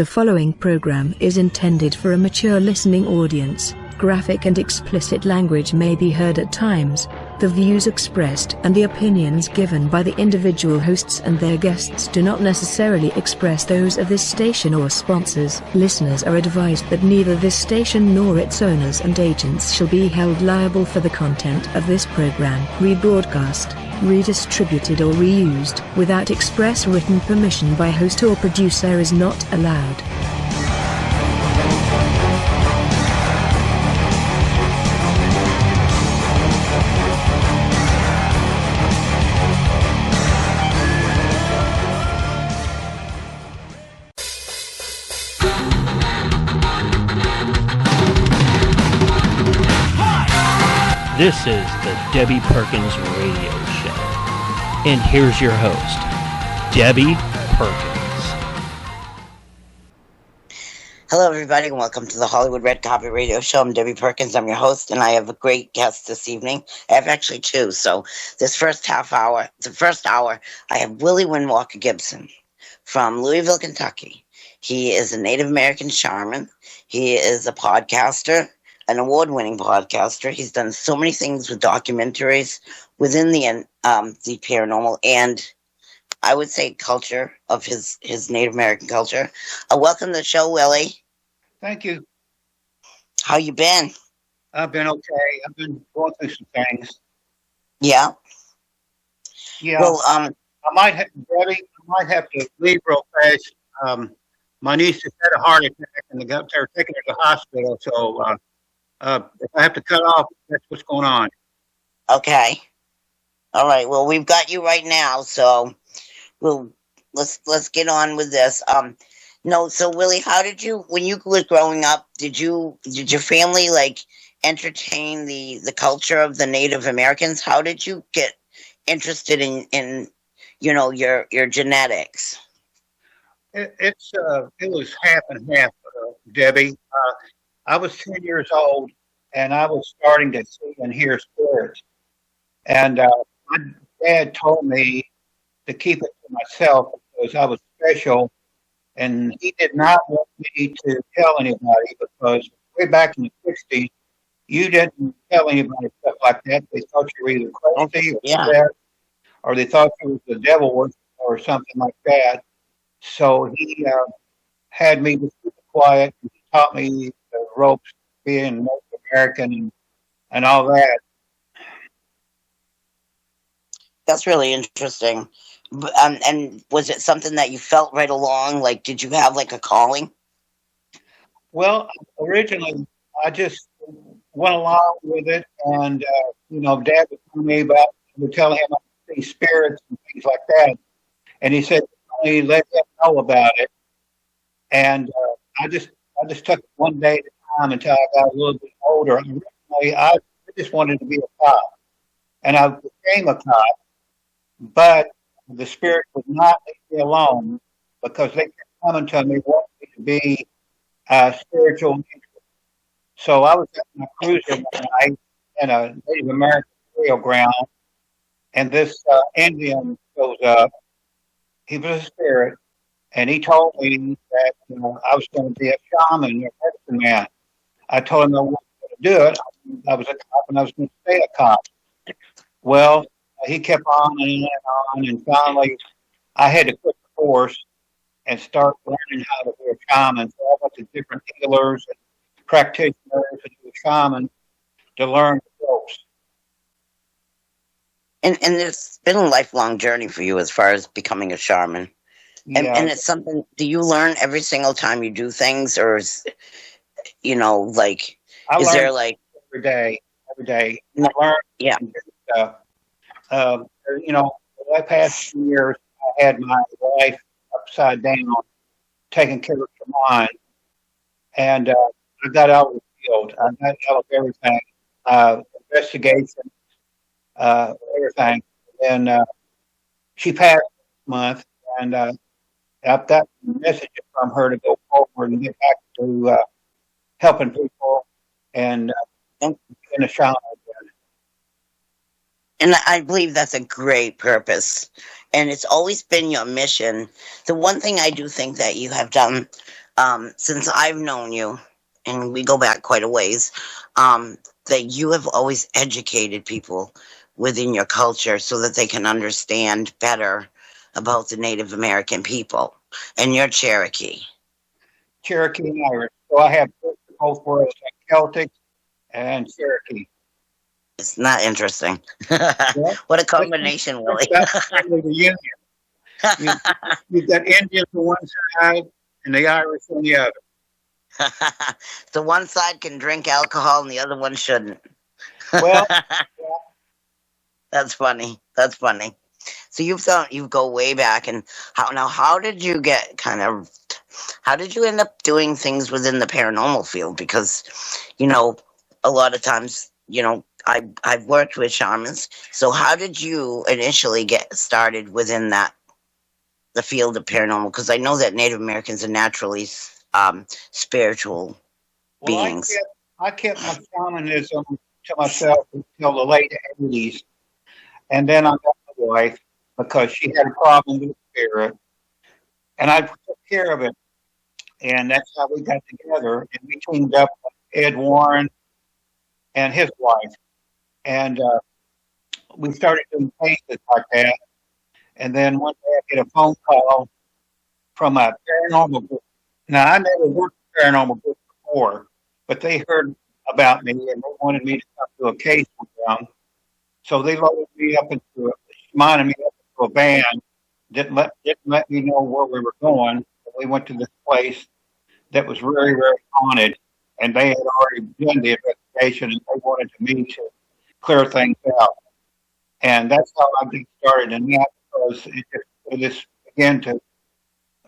The following program is intended for a mature listening audience. Graphic and explicit language may be heard at times. The views expressed and the opinions given by the individual hosts and their guests do not necessarily express those of this station or sponsors. Listeners are advised that neither this station nor its owners and agents shall be held liable for the content of this program. Rebroadcast, redistributed or reused without express written permission by host or producer is not allowed. This is the Debbie Perkins Radio Show. And here's your host, Debbie Perkins. Hello, everybody, and welcome to the Hollywood Red Carpet Radio Show. I'm Debbie Perkins. I'm your host, and I have a great guest this evening. I have actually two. So this first hour, I have Willie Gibson from Louisville, Kentucky. He is a Native American shaman. He is a podcaster, an award-winning podcaster. He's done so many things with documentaries within the paranormal and, I would say, culture of his Native American culture. Welcome to the show, Willie. Thank you. How you been? I've been okay. I've been going through some things. Yeah. Yeah. Well, I might have to leave real fast. My niece just had a heart attack, and they were taking her to the hospital. So if I have to cut off, that's what's going on. Okay. All right. Well, we've got you right now, so let's get on with this. So Willie, how did you, when you were growing up, did your family entertain the culture of the Native Americans? How did you get interested in your genetics? It was half and half, Debbie. I was 10 years old, and I was starting to see and hear spirits. And my dad told me to keep it to myself because I was special, and he did not want me to tell anybody because way back in the 60s, you didn't tell anybody stuff like that. They thought you were either crazy or they thought you was the devil or something like that. So he had me just keep quiet, and he taught me the ropes being North American and all that. That's really interesting. And was it something that you felt right along? Did you have a calling? Well, originally I just went along with it, and Dad would tell him I could see spirits and things like that, and he said only let him know about it. And I just took it one day at a time until I got a little bit older. Originally, I just wanted to be a cop, and I became a cop, but the spirit would not leave me alone because they kept coming to me wanting me to be a spiritual teacher. So I was at my cruiser one night in a Native American burial ground, and this Indian shows up. He was a spirit, and he told me that I was going to be a shaman, a medicine man. I told him I wasn't going to do it. I was a cop, and I was going to stay a cop. Well, he kept on and on, and finally I had to quit the course and start learning how to be a shaman. So I went to different healers and practitioners and a shaman to learn the ropes. And it's been a lifelong journey for you as far as becoming a shaman. And, Yeah. and it's something, do you learn every single time you do things, or is, is there every day? No, I learn yeah. stuff. For the past few years, I had my life upside down, taking care of mine, and I got out of the field. I got out of everything, investigation, everything. And she passed this month, and I've got messages from her to go forward and get back to helping people and in a shaman again. And I believe that's a great purpose. And it's always been your mission. The one thing I do think that you have done since I've known you, and we go back quite a ways, that you have always educated people within your culture so that they can understand better about the Native American people. And you're Cherokee. Cherokee and Irish. So I have both worlds, like Celtic and Cherokee. It's not interesting. Yeah. What a combination, Willie. That's the union. You've got Indians on one side and the Irish on the other. So one side can drink alcohol and the other one shouldn't. Well, That's funny. That's funny. So you go way back, and how did you how did you end up doing things within the paranormal field? Because, a lot of times, I've worked with shamans. So how did you initially get started within the field of paranormal? Because I know that Native Americans are naturally spiritual beings. I kept my shamanism to myself until the late 80s. And then I got my wife because she had a problem with spirit. And I took care of it. And that's how we got together. And we teamed up with Ed Warren and his wife. And we started doing cases like that. And then one day I get a phone call from a paranormal group. Now, I never worked with paranormal group before, but they heard about me and they wanted me to come to a case with them. So they loaded me up into mining me up into a van. Didn't let me know where we were going. We went to this place that was very, very haunted, and they had already done the investigation, and they wanted me to clear things out. And that's how I got started in that, because it just began to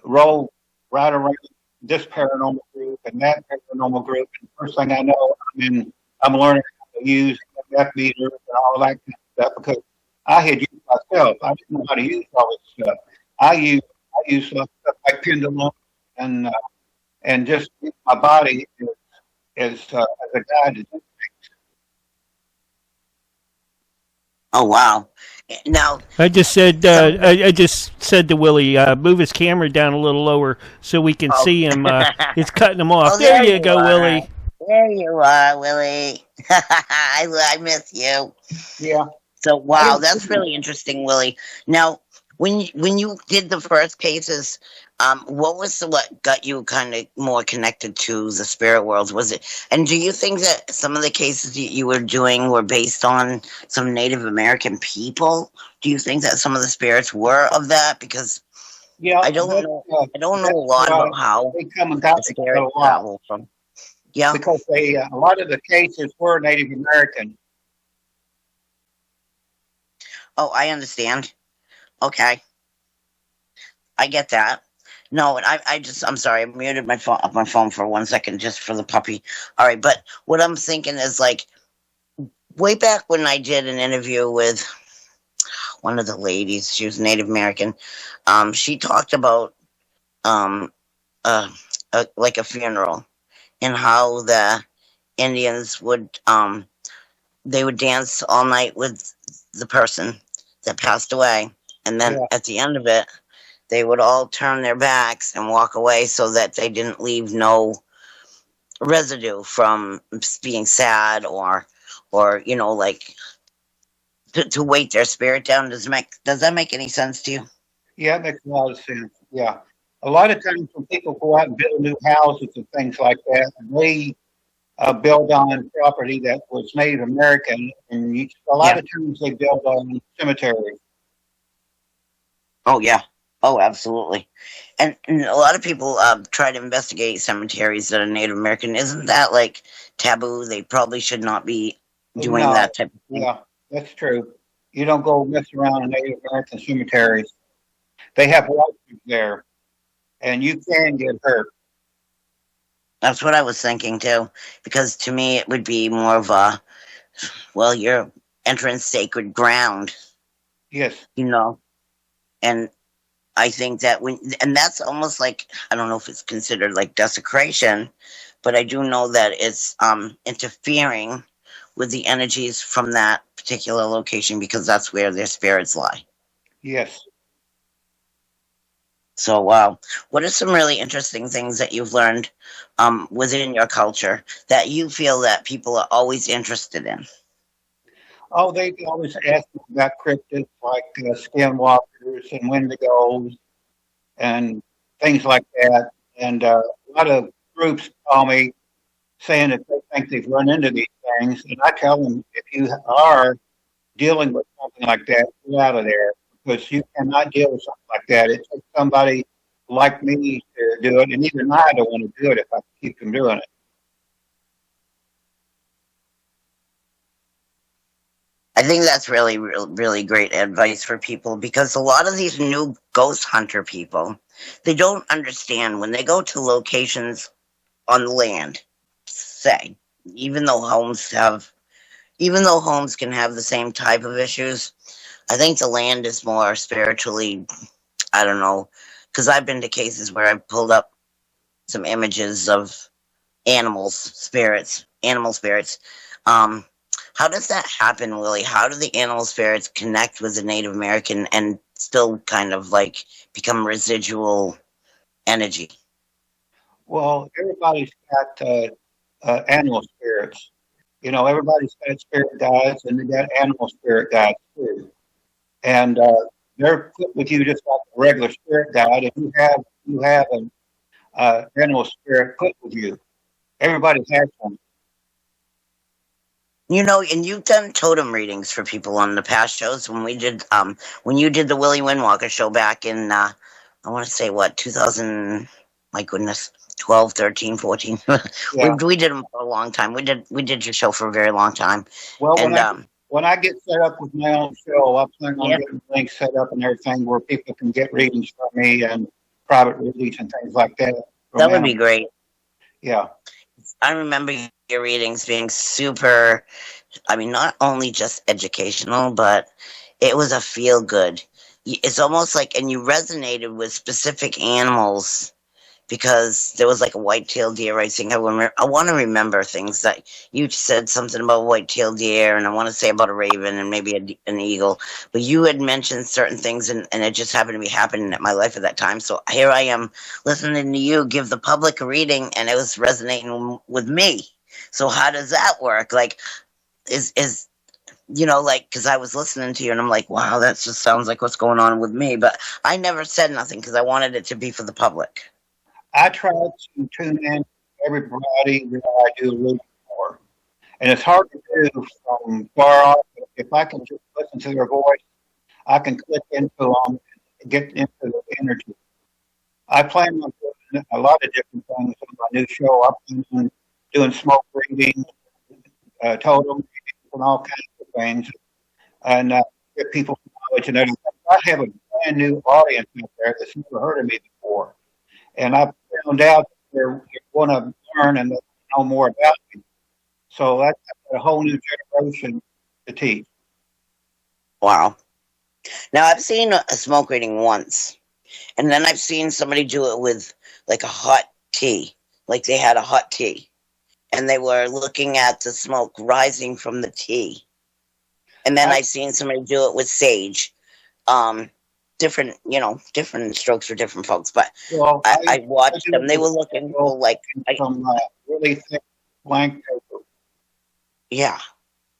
roll right around this paranormal group and that paranormal group. And first thing I know, I'm learning how to use F meters and all that kind of stuff, because I had used myself. I didn't know how to use all this stuff. I use stuff like pendulum and just use my body as a guide to do things. Oh wow! Now I just said to Willie, move his camera down a little lower so we can see him. It's cutting him off. Oh, there you go, Willie. There you are, Willie. I miss you. Yeah. So wow, that's really interesting, Willie. Now, when you did the first cases, what got you kind of more connected to the spirit world? Was it? And do you think that some of the cases you were doing were based on some Native American people? Do you think that some of the spirits were of that? Because I don't know. I don't know a lot about how they come and got the spirits travel from. Yeah, because a lot of the cases were Native American. Oh, I understand. Okay, I get that. No, and I'm sorry, I muted my phone for 1 second just for the puppy. All right, but what I'm thinking is, like, way back when I did an interview with one of the ladies, she was Native American. She talked about like a funeral, and how the Indians would they would dance all night with the person that passed away, and then at the end of it, they would all turn their backs and walk away so that they didn't leave no residue from being sad or like to weight their spirit down. Does that make any sense to you? Yeah, it makes a lot of sense. Yeah. A lot of times when people go out and build new houses and things like that, they build on property that was Native American, and a lot of times they build on cemeteries. Oh, yeah. Oh, absolutely. And a lot of people try to investigate cemeteries that are Native American. Isn't that like taboo? They probably should not be doing that type of thing. Yeah, that's true. You don't go mess around in Native American cemeteries. They have watchers there, and you can get hurt. That's what I was thinking too, because to me it would be more of you're entering sacred ground. Yes. And I think that and that's almost like, I don't know if it's considered like desecration, but I do know that it's interfering with the energies from that particular location, because that's where their spirits lie. Yes. So, what are some really interesting things that you've learned within your culture that you feel that people are always interested in? Oh, they always ask me about cryptids like skinwalkers and wendigos and things like that. And a lot of groups call me saying that they think they've run into these things. And I tell them, if you are dealing with something like that, get out of there because you cannot deal with something like that. It takes somebody like me to do it, and even I don't want to do it if I keep from doing it. I think that's really great advice for people because a lot of these new ghost hunter people, they don't understand when they go to locations on land, say, even though even though homes can have the same type of issues, I think the land is more spiritually, I don't know, because I've been to cases where I pulled up some images of animal spirits. Um, how does that happen, Willie? How do the animal spirits connect with the Native American and still kind of like become residual energy? Well, everybody's got animal spirits. You know, everybody's got spirit guides, and they got animal spirit guides too. And they're put with you just like a regular spirit guide. If you have an animal spirit put with you, everybody has one. You know, and you've done totem readings for people on the past shows when you did the Willie Windwalker show back in I want to say what 2000, my goodness, 12, 13, 14. Yeah. We did them for a long time. We did your show for a very long time. Well, And when I get set up with my own show, I plan on yeah, getting links set up and everything where people can get readings from me and private readings and things like that. that would be great. Yeah. I remember your readings being super, I mean, not only just educational, but it was a feel good. It's almost like, and you resonated with specific animals because there was like a white-tailed deer. I think I want to remember things that you said something about white-tailed deer, and I want to say about a raven and maybe an eagle. But you had mentioned certain things, and it just happened to be happening in my life at that time. So here I am listening to you give the public a reading, and it was resonating with me. So how does that work? Like, is like because I was listening to you and I'm like, wow, that just sounds like what's going on with me. But I never said nothing because I wanted it to be for the public. I try to tune in to everybody that I do a reading for. And it's hard to do from far off. But if I can just listen to their voice, I can click into them and get into the energy. I plan on doing a lot of different things on my new show. I plan on doing smoke readings, totem readings, and all kinds of things, and get people knowledge and everything. I have a brand new audience out there that's never heard of me before, and I found out that they're going to learn and know more about me. So that's a whole new generation to teach. Wow. Now I've seen a smoke reading once, and then I've seen somebody do it with like a hot tea, like they had a hot tea, and they were looking at the smoke rising from the tea. And then I've seen somebody do it with sage. Different, different strokes for different folks. But Well, I watched them. They were looking like some really thick blank paper, yeah.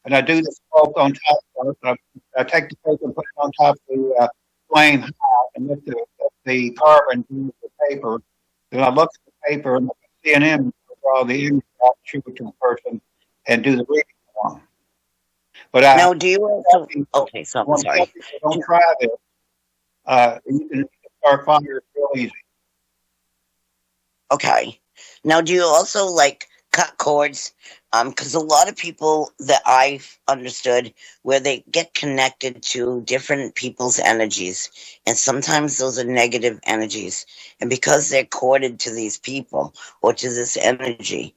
and I do the smoke on top of it. I take the paper and put it on top of the flame hot, and let the carbon do the paper. Then I look at the paper and I see an image, draw the image out, shoot it to the person, and do the reading for them. But Now, do you also? Okay, so I'm sorry. Don't try this. You can start fires real easy. Okay. Now, do you also like cut cords? Because a lot of people that I've understood where they get connected to different people's energies, and sometimes those are negative energies, and because they're corded to these people or to this energy,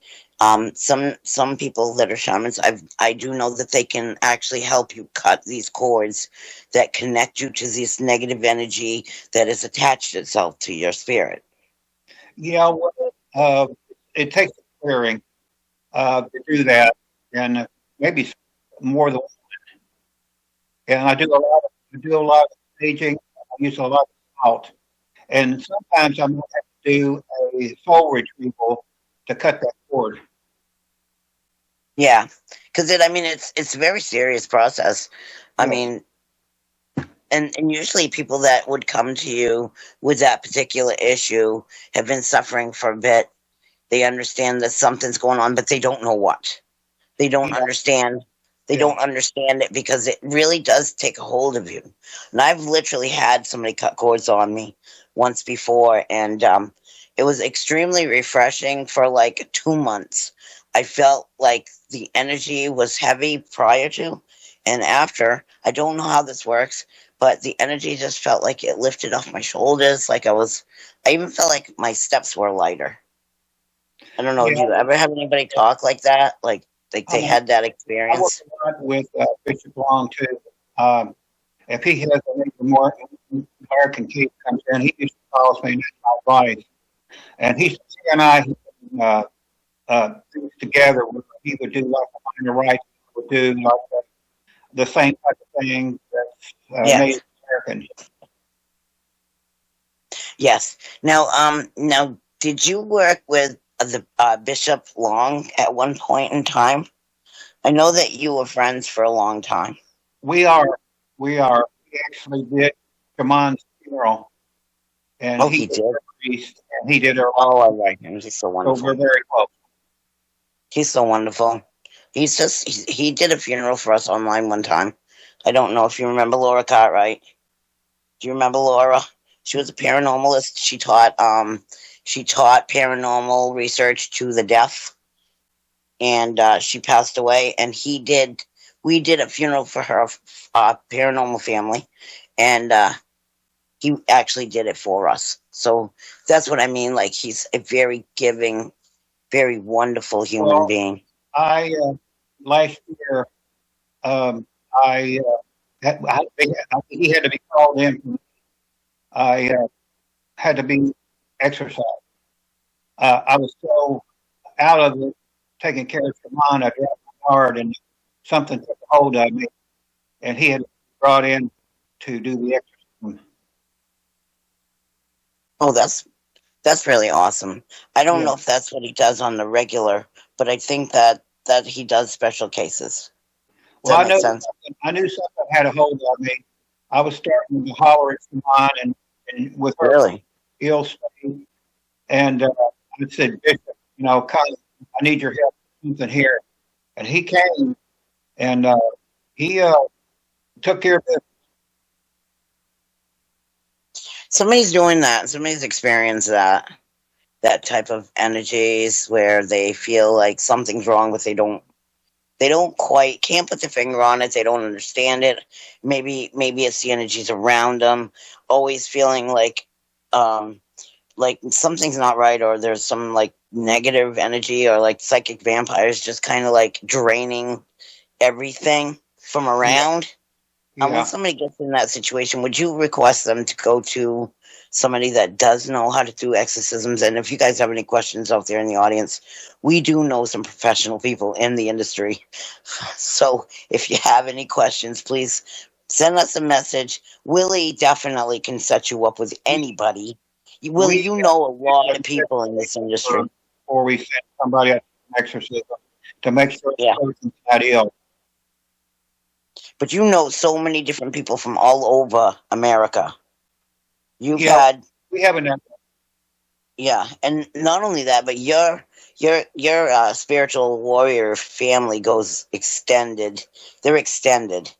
some people that are shamans, I do know that they can actually help you cut these cords that connect you to this negative energy that has attached itself to your spirit. Yeah, well, it takes clearing to do that, and maybe more than one. And I do a lot of staging. I use a lot of salt, And sometimes I might have to do a soul retrieval to cut that cord. Yeah, because it's a very serious process. I Yeah. mean, and usually people that would come to you with that particular issue have been suffering for a bit. They understand that something's going on, but they don't know what. They don't Yeah. understand. They Yeah. don't understand it because it really does take a hold of you. And I've literally had somebody cut cords on me once before, and it was extremely refreshing for like 2 months. I felt like the energy was heavy prior to and after. I don't know how this works, but the energy just felt like it lifted off my shoulders. I even felt like my steps were lighter. I don't know. Yeah. Do you ever have anybody talk like that? Like they had that I work experience? a lot with Bishop Long too. If he has a major more American case comes in, he just calls me and that's my advice. And he and I things together. Where he would do like the minor rights, would do like the same type of thing that Yes. Native Americans. Yes. Now, did you work with the Bishop Long at one point in time? I know that you were friends for a long time. We are. We actually did Shaman's funeral, and Oh, he he was did. our priest, and he did our. Oh, I like him. He's so So we're wonderful. very close. He's so wonderful. He did a funeral for us online one time. I don't know if you remember Laura Cartwright. Do you remember Laura? She was a paranormalist. She taught paranormal research to the deaf, and she passed away. And we did a funeral for her paranormal family, and he actually did it for us. So that's what I mean. Like, he's a very giving, very wonderful human Well, being. I last year, I he had to be called in. I had to be exercised. I was so out of it, taking care of Shaman, I dropped my guard, and something took hold of me, and he had been brought in to do the exercise. Oh, that's really awesome. I don't Yeah. know if that's what he does on the regular, but I think that he does special cases. Does Well, that make sense? I knew something had a hold of me. I was starting to holler at Shaman and with her Really? ill state, and I said, Bishop, come, I need your help with something here. And he came, and he took care of it. Somebody's doing that. Somebody's experienced that type of energies where they feel like something's wrong, but they don't quite can't put their finger on it. They don't understand it. Maybe it's the energies around them, always feeling like something's not right, or there's some like negative energy, or like psychic vampires just kind of like draining everything from around. Yeah. When somebody gets in that situation, would you request them to go to somebody that does know how to do exorcisms? And if you guys have any questions out there in the audience, we do know some professional people in the industry. So if you have any questions, please send us a message. Willie definitely can set you up with anybody. Willie, you know a lot of people in this industry. Before we send somebody out to an exorcism to make sure Yeah. the person's not ill. But you know so many different people from all over America. You've Yeah. had We haven't done Yeah, and not only that, but your spiritual warrior family goes extended. They're extended.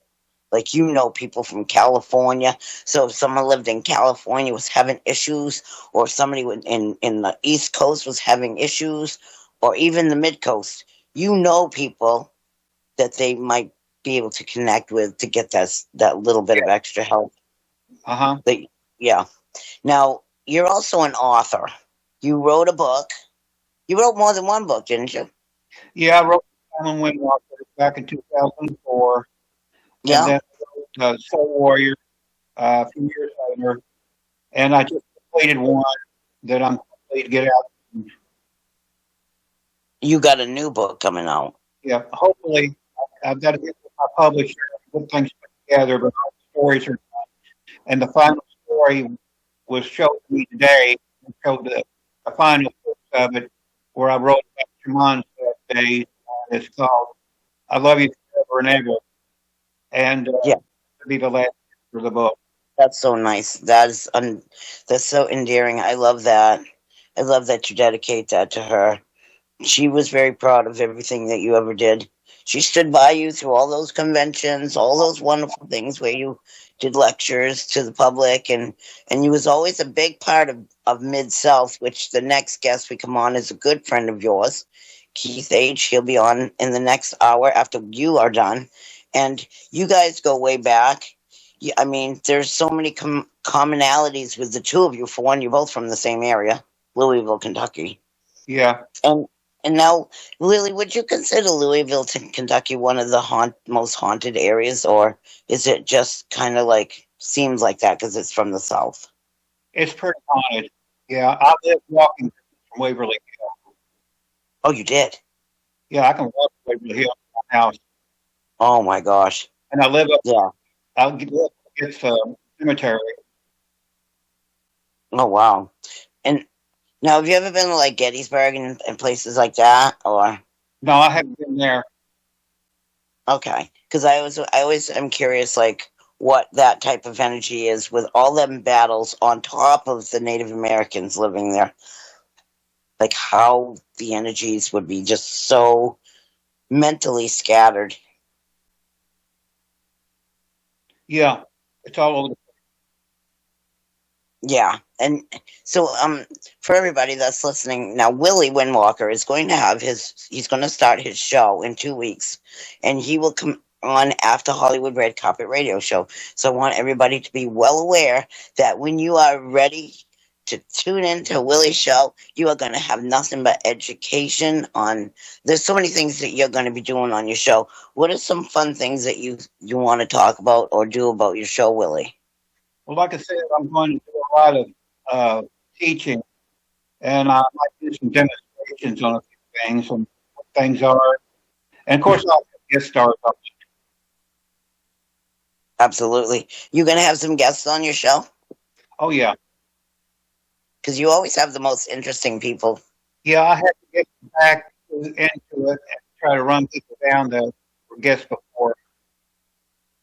Like, people from California. So if someone lived in California was having issues, or somebody in the East Coast was having issues, or even the Mid Coast, people that they might be able to connect with to get that little bit of extra help. Uh-huh. Yeah. Now, you're also an author. You wrote a book. You wrote more than one book, didn't you? Yeah, I wrote Simon Windwalker back in 2004. Yeah. And then I wrote Soul Warrior a few years later. And I just completed one that I'm complete to get out. You got a new book coming out. Yeah, hopefully I've got to get with my publisher and put things together, but all the stories are done. And the final story was shown to me today. And showed the final books of it, where I wrote about Shaman's days. It's called "I Love You Forever and Ever," and Yeah, to be the last for the book. that's so nice. That's so endearing. I love that. I love that you dedicate that to her. She was very proud of everything that you ever did. She stood by you through all those conventions, all those wonderful things where you did lectures to the public, and you was always a big part of Mid South, which the next guest we come on is a good friend of yours, Keith H. He'll be on in the next hour after you are done. And you guys go way back. I mean, there's so many commonalities with the two of you. For one, you're both from the same area, Louisville, Kentucky. Yeah. And and now, Lily, would you consider Louisville, Kentucky, one of the most haunted areas, or is it just kind of like seems like that because it's from the South? It's pretty haunted. Yeah, I live walking from Waverly Hill. Oh, you did? Yeah, I can walk to Waverly Hill from my house, Oh my gosh! and I live up. Yeah. I live against a cemetery. Oh wow! And now, have you ever been to like Gettysburg and places like that, or No, I haven't been there. okay? Because I always am curious, like what that type of energy is with all them battles on top of the Native Americans living there. Like how the energies would be just so mentally scattered. Yeah, it's all over. Yeah. And so for everybody that's listening now, Willie Windwalker is going to have he's going to start his show in 2 weeks, and he will come on after Hollywood Red Carpet Radio Show. So I want everybody to be well aware that when you are ready to tune into Willie's show, you are going to have nothing but education on. There's so many things that you're going to be doing on your show. What are some fun things that you want to talk about or do about your show, Willie? Well, like I said, I'm going to do a lot of teaching, and I might do some demonstrations on a few things and what things are. And of course, I'll get started. Absolutely. You going to have some guests on your show? Oh, yeah. Because you always have the most interesting people. Yeah, I had to get back into it and try to run people down that were guests before.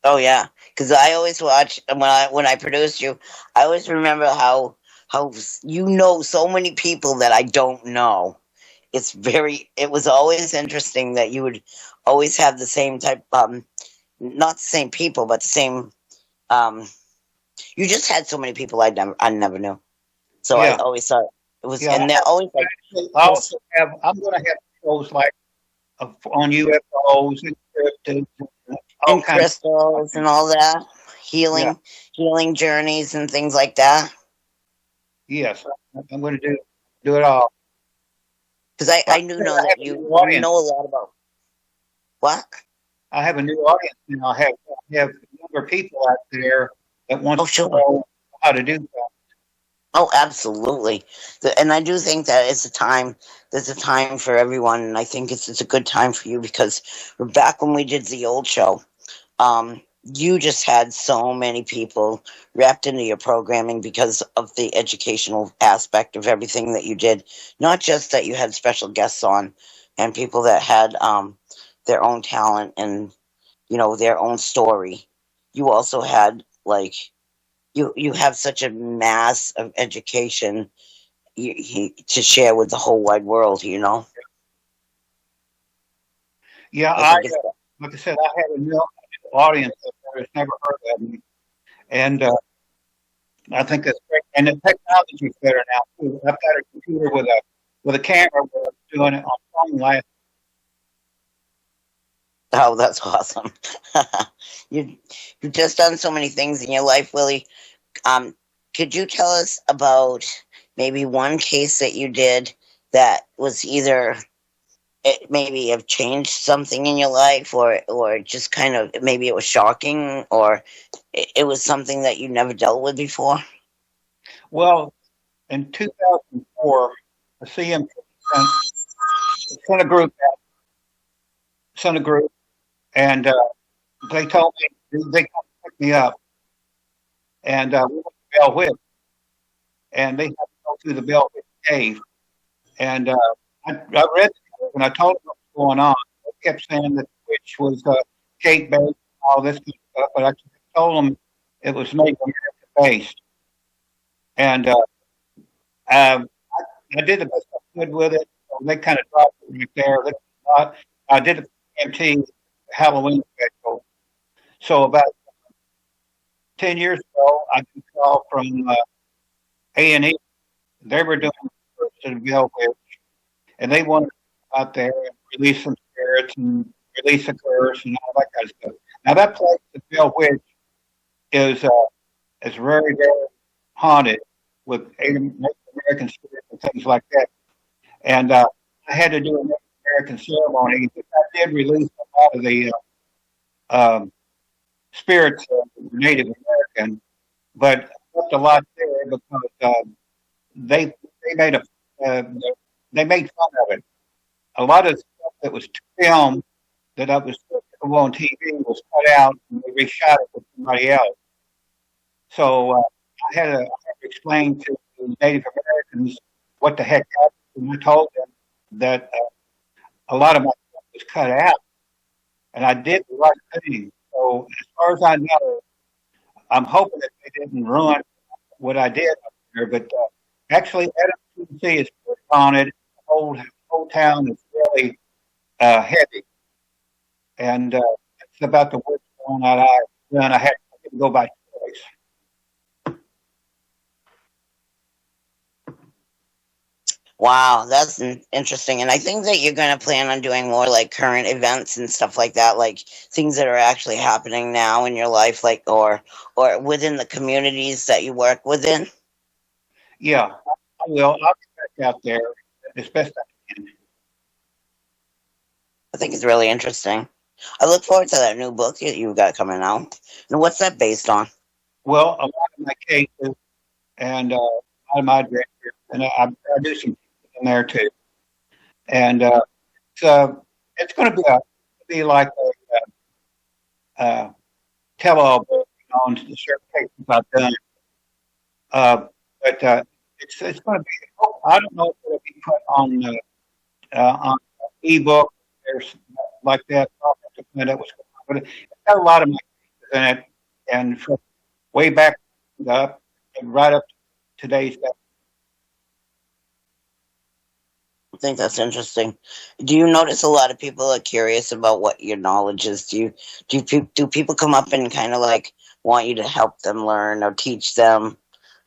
Oh yeah, because I always watch when I produced you. I always remember how you know so many people that I don't know. It was always interesting that you would always have the same type, not the same people, but the same. You just had so many people I never knew. So I Yeah. always thought it was, Yeah, and they're always like I'm going to have shows like on UFOs and cryptids and all and kinds of crystals and all that, Yeah. healing journeys and things like that. Yes, I'm going to do it all. Because I do know that you know a lot about what? I have a new audience now. I have younger people out there that want Oh, to sure. know how to do that. Oh, absolutely. And I do think that there's a time for everyone, and I think it's a good time for you because back when we did the old show, you just had so many people wrapped into your programming because of the educational aspect of everything that you did. Not just that you had special guests on and people that had their own talent and, their own story. You also had like you have such a mass of education to share with the whole wide world, Yeah, I think like I said, I have a new audience that has never heard of me, and I think that's great. And the technology is better now too. I've got a computer with a camera where I'm doing it on phone last. oh, that's awesome. You've just done so many things in your life, Willie. Could you tell us about maybe one case that you did that was either it maybe have changed something in your life or just kind of maybe it was shocking or it was something that you never dealt with before? Well, in 2004, a CM sent a group, and they told me they come pick me up, and we went to Bell Whip, and they had to go through the Bell Witch Cave. And I read it, and I told them what was going on. They kept saying that the witch was Kate based and all this kind of stuff, but I told them it was Native American based. And I did the best I could with it. So they kind of dropped it right there. I did a PMT Halloween special. So about 10 years ago, I got a call from A&E. They were doing the Bell Witch, and they wanted to go out there and release some spirits and release a curse and all that kind of stuff. Now that place, the Bell Witch, is very, very haunted with Native American spirits and things like that. And I had to do a Native American ceremony. I did release a lot of the spirits of Native American, but I left a lot there because they made fun of it. A lot of stuff that was filmed that I was on TV was cut out and they reshot it with somebody else. So I had to explain to the Native Americans what the heck happened, and I told them that a lot of my stuff was cut out, and I did the right thing. So as far as I know, I'm hoping that they didn't ruin what I did up there. But actually, Adams, Tennessee is pretty haunted. The whole town is really heavy, and it's about the worst one that I've done. I had to go by choice. Wow, that's interesting. And I think that you're going to plan on doing more like current events and stuff like that, like things that are actually happening now in your life, like or within the communities that you work within. Yeah, I will. I'll get back out there as best I can. I think it's really interesting. I look forward to that new book that you've got coming out. And what's that based on? Well, a lot of my cases and a lot of my adventures, and I do some in there too. And it's going to be like a tell-all book on the certain cases I've done. But it's going to be. I don't know if it'll be put on ebook. There's like that. I'll have to find out what's going on. But it's got a lot of my cases in it, and from way back up and right up to today's day. I think that's interesting. Do you notice a lot of people are curious about what your knowledge is? Do people come up and kind of like want you to help them learn or teach them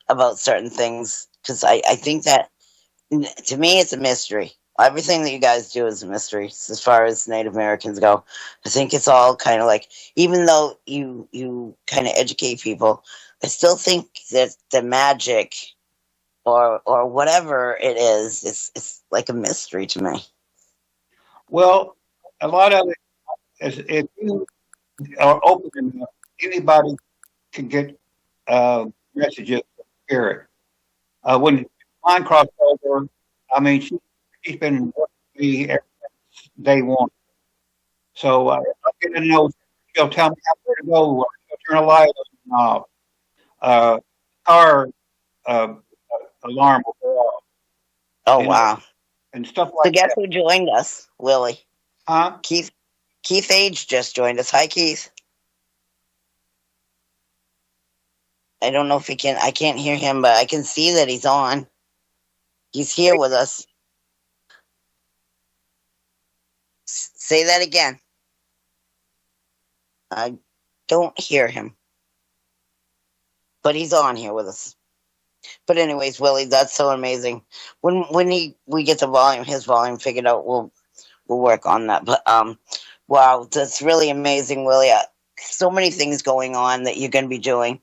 about certain things? Because I think that to me it's a mystery. Everything that you guys do is a mystery as far as Native Americans go. I think it's all kind of like, even though you kind of educate people, I still think that the magic or whatever it is, it's like a mystery to me. Well, a lot of it is if you are open enough, anybody can get messages from spirit. When mine crossed over, I mean, she's been working with me ever since day one. So I get to know, she'll tell me where to go, she'll turn a light off. Car alarm will go off. Oh, wow. And stuff So like guess that. who joined us? Willie. Huh? Kieth Age just joined us. Hi, Kieth. I don't know if I can't hear him, but I can see that he's on. He's here with us. Say that again. I don't hear him. But he's on here with us. But anyways, Willie, that's so amazing. When we get his volume figured out, we'll work on that. But wow, that's really amazing, Willie. So many things going on that you're going to be doing.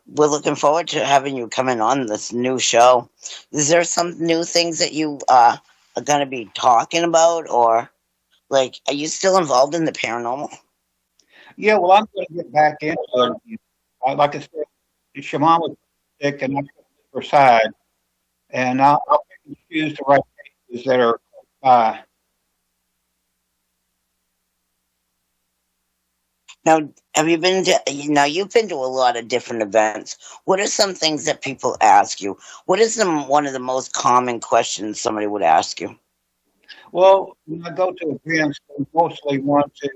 We're looking forward to having you coming on this new show. Is there some new things that you are going to be talking about, or like, are you still involved in the paranormal? Yeah, well, I'm going to get back into it. Like I said, Shaman was sick, and I took her side, and I'll pick and choose the right cases that are close by. Now, have you been to? Now, you've been to a lot of different events. What are some things that people ask you? What is one of the most common questions somebody would ask you? Well, when I go to events, they mostly want to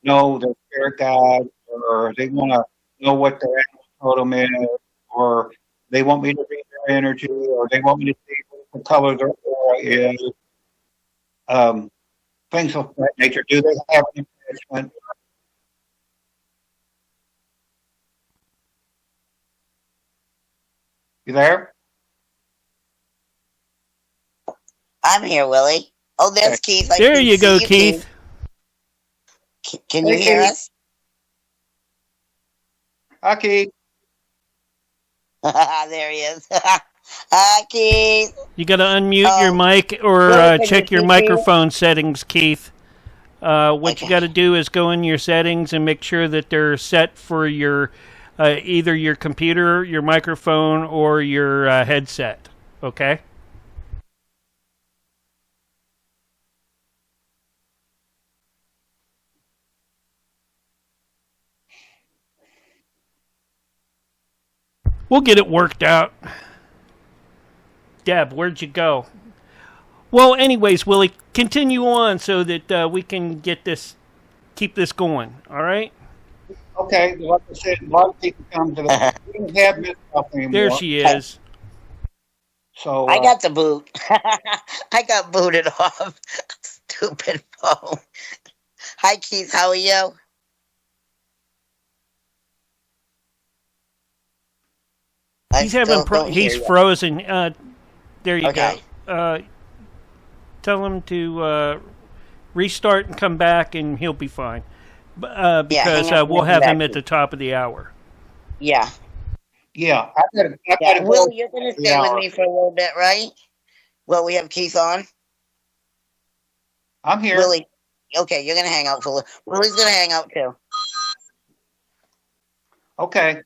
know their spirit guide, or they want to know what their animal totem is, or they want me to read their energy, or they want me to see what the color their aura is, um, things of that nature. Do they have an attachment? You there? I'm here, Willie. Oh, there's Okay. Keith. I There can you see go, you, Keith. Can you Hey, hear Keith. us? Hi, Keith. There he is. Hi, Keith. You got to unmute your Oh, mic or Willie, can you check your see me? microphone settings, Keith. What you Okay. got to do is go in your settings and make sure that they're set for your either your computer, your microphone, or your headset. Okay. We'll get it worked out. Deb, where'd you go? Well, anyways, Willie, continue on so that we can keep this going. All right. Okay, like I said, a lot of people come to the. We don't have Miss Stuff There anymore. she is. So I got the boot. I got booted off. Stupid phone. Hi, Keith. How are you? I He's having still don't hear he's you. frozen. There you Okay. go. Tell him to restart and come back, and he'll be fine. Because hang on, we'll come have back. him at the top of the hour. Yeah. yeah, I got Yeah. to Will, go. you're going to Yeah. stay with me for a little bit, right? Well, we have Keith on. I'm here. Willie. Okay, you're going to hang out for a little. Willie's going to hang out too. Okay.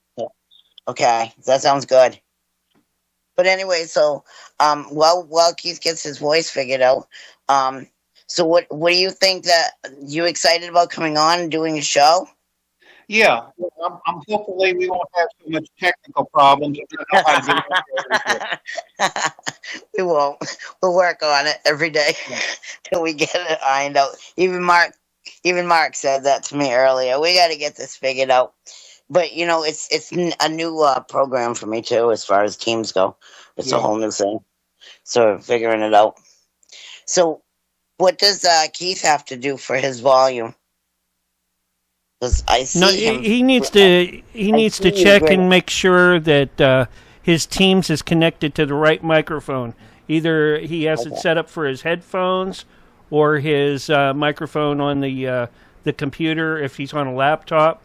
Okay, that sounds good. But anyway, so while Keith gets his voice figured out, so what do you think? That you excited about coming on and doing a show? Yeah, I'm hopefully we won't have so much technical problems. I know how to get it over. We won't. We'll work on it every day till we get it ironed out. Even Mark said that to me earlier. We got to get this figured out. But it's a new program for me too, as far as teams go. It's a Yeah. whole new thing. So figuring it out. So what does Keith have to do for his volume? Because I see No, him. he needs to see check great. and make sure that his Teams is connected to the right microphone. Either he has it Okay. set up for his headphones or his microphone on the computer if he's on a laptop.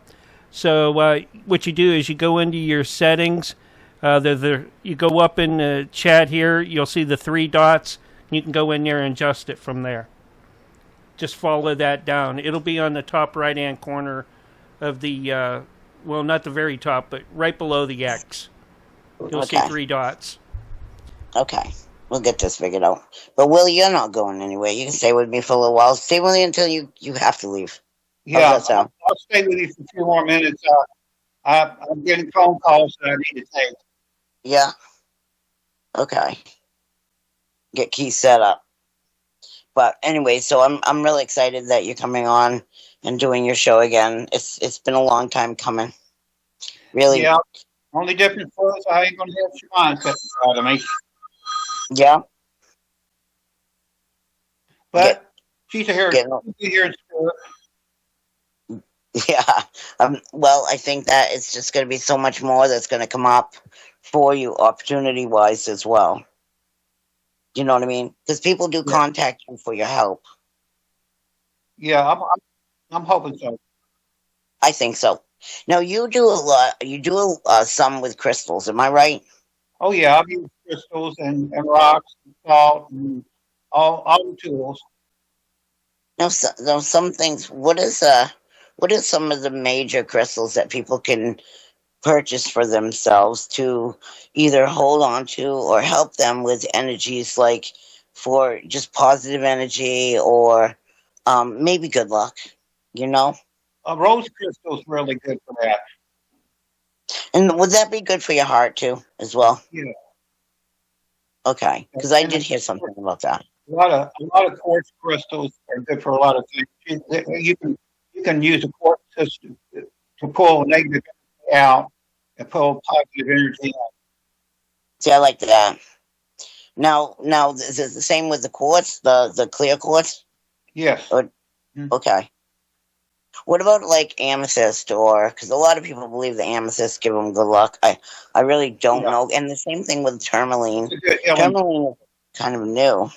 So what you do is you go into your settings. You go up in the chat here. You'll see the three dots. You can go in there and adjust it from there. Just follow that down. It'll be on the top right-hand corner of the, well, not the very top, but right below the X. You'll see Okay. three dots. Okay, we'll get this figured out. But Will, you're not going anywhere. You can stay with me for a little while. Stay with me until you have to leave. Yeah, that sound? I'll stay with you for a few more minutes. I'm getting phone calls that I need to take. Yeah. Okay. Get Keith set up. But anyway, so I'm really excited that you're coming on and doing your show again. It's been a long time coming. Really. Yeah. Only difference was I ain't gonna have Siobhan sitting beside of me, Yeah. but she's here. Get- She'll be here in spirit. Yeah. Well, I think that it's just going to be so much more that's going to come up for you, opportunity-wise as well. You know what I mean? Because people do Yeah. contact you for your help. Yeah, I'm hoping so. I think so. Now you do a lot. You do some with crystals. Am I right? Oh yeah, I've used crystals and rocks and salt and all the tools. Now, some things. What is some of the major crystals that people can purchase for themselves to either hold on to or help them with energies, like for just positive energy or maybe good luck? You know. Rose crystal is really good for that. And would that be good for your heart too, as well? Yeah. Okay, because I And did hear something about that. a lot of quartz crystals are good for a lot of things. You can use a quartz system to pull negative energy out and pull positive energy in. See, I like that. Now, is it the same with the quartz, the clear quartz? Yes. Or, okay. What about like amethyst, or because a lot of people believe the amethyst give them good luck. I really don't Yeah. know. And the same thing with tourmaline. It's a good healing. Tourmaline is kind of new,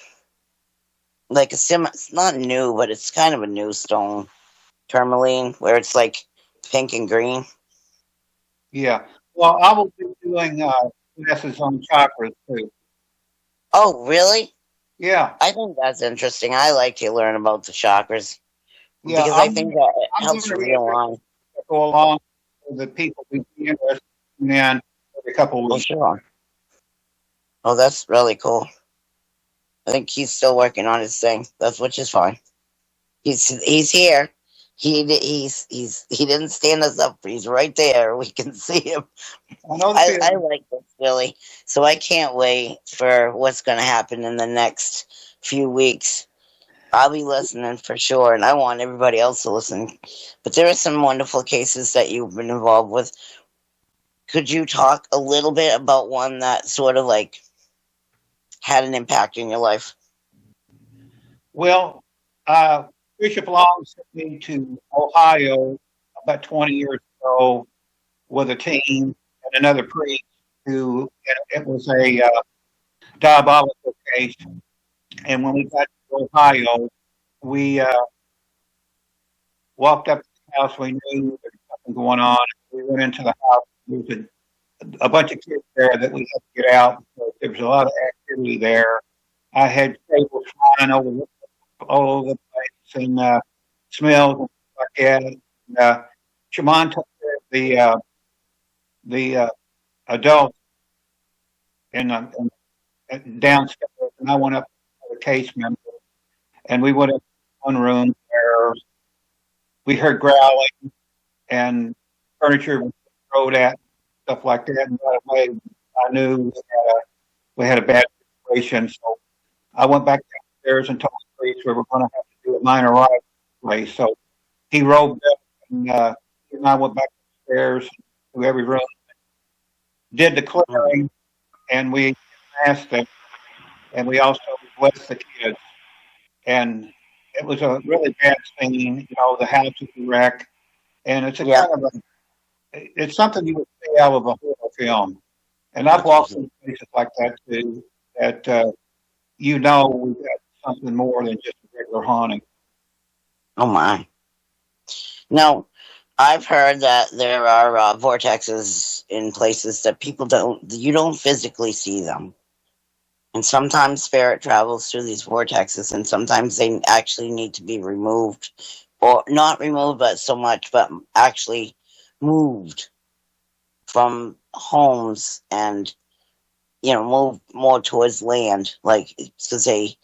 like it's not new, but it's kind of a new stone. Tourmaline, where it's like pink and green. Yeah. Well, I will be doing classes on chakras too. Oh, really? Yeah. I think that's interesting. I like to learn about the chakras Yeah. because I think that it I'm helps going you to realign. go along with the people who be interested in every couple of Oh, weeks. sure. Oh, that's really cool. I think he's still working on his thing. Which is fine. He's here. He didn't stand us up. He's right there. We can see him. I know the I feeling. like this, Willie. So I can't wait for what's going to happen in the next few weeks. I'll be listening for sure, and I want everybody else to listen. But there are some wonderful cases that you've been involved with. Could you talk a little bit about one that sort of like had an impact in your life? Well, Bishop Long sent me to Ohio about 20 years ago with a team and another priest who, it was a diabolical case. And when we got to Ohio, we walked up to the house. We knew there was something going on. We went into the house. There was a bunch of kids there that we had to get out because there was a lot of activity there. I had tables flying all over the place and smells and stuff like that. And, Shaman took care of the adults and downstairs, and I went up to the case member, and we went up to one room where we heard growling and furniture was thrown at, stuff like that. And right away, I knew we had a bad situation. So I went back downstairs and told the priest we were going to have to do a minor rite place. So he robed up, and he and I went back upstairs to every room, did the clearing, and we asked them, and we also blessed the kids. And it was a really bad scene. The house was a wreck, and it's it's something you would see out of a horror film. And I've walked in places like that too. That we've got something more than just a regular haunting. Oh my! Now, I've heard that there are vortexes in places that you don't physically see them. And sometimes spirit travels through these vortexes, and sometimes they actually need to be removed, or not removed, but actually moved from homes and, move more towards land, like because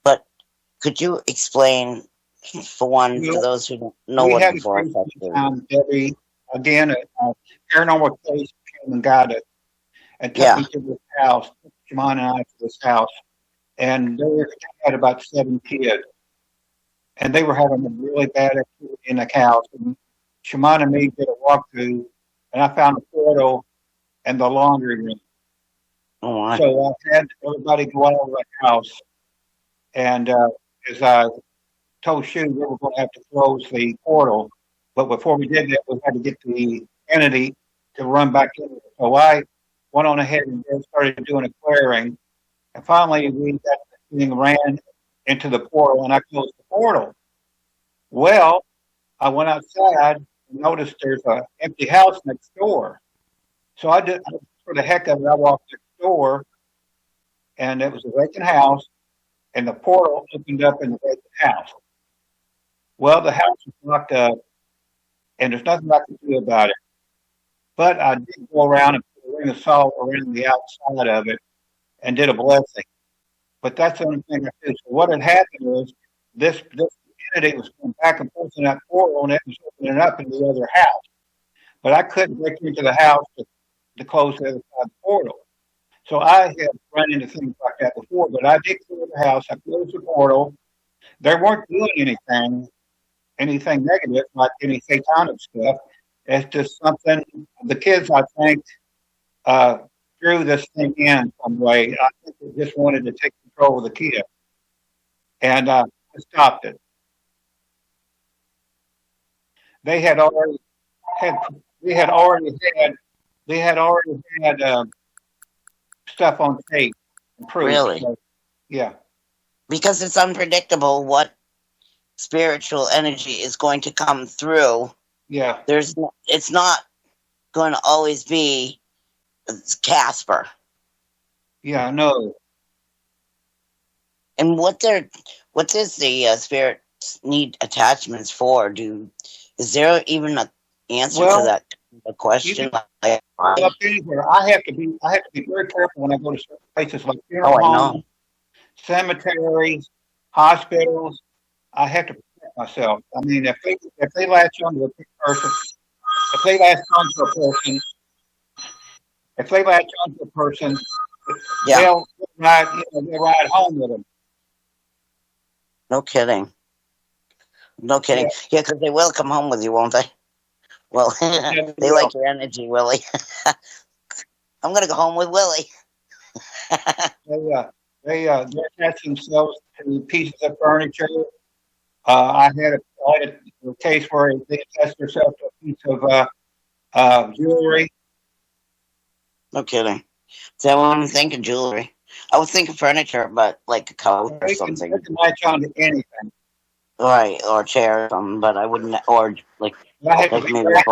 But could you explain, for those who don't know We what had a a vortex great is? time, Debbie. Again, a paranormal case came and got us and took me to this house, Shimon and I to this house. And they had about 7 kids. And they were having a really bad activity in the house. And Shimon and me did a walkthrough, and I found a portal and the laundry room. Oh, my. So I had everybody go out of the house. And as I told Shu, we were going to have to close the portal. But before we did that, we had to get the entity to run back in. So I went on ahead and started doing a clearing. And finally, we got the thing ran into the portal, and I closed the portal. Well, I went outside and noticed there's an empty house next door. So for the heck of it, I walked next door, and it was a vacant house, and the portal opened up in the vacant house. Well, the house was locked up, and there's nothing I can do about it. But I did go around and put a ring of salt around the outside of it and did a blessing. But that's the only thing I did. So what had happened was this entity was going back and forth in that portal, and it was opening up in the other house. But I couldn't break into the house to close the other side of the portal. So I have run into things like that before, but I did clear the house. I closed the portal. They weren't doing anything negative, like any satanic stuff. It's just something, the kids, I think, threw this thing in some way. I think they just wanted to take control of the kid. And I stopped it. They had already had stuff on tape and proof. Really? So, yeah. Because it's unpredictable what spiritual energy is going to come through. Yeah. It's not going to always be Casper. Yeah, no. And what does the spirits need attachments for? Is there even an answer to that question? Anywhere. I have to be very careful when I go to certain places like funeral homes, cemeteries, hospitals. I have to protect myself. I mean, if they latch onto a person, they'll ride home with them. No kidding. Yeah, because they will come home with you, won't they? Well, they like your energy, Willie. I'm going to go home with Willie. They attach themselves to pieces of furniture. I had a case where they attached themselves to a piece of jewelry. No kidding. So I wasn't thinking jewelry. I was thinking furniture, but like a couch or something. They can latch on to anything. Right, or a chair or something, but I wouldn't, or like I have to be very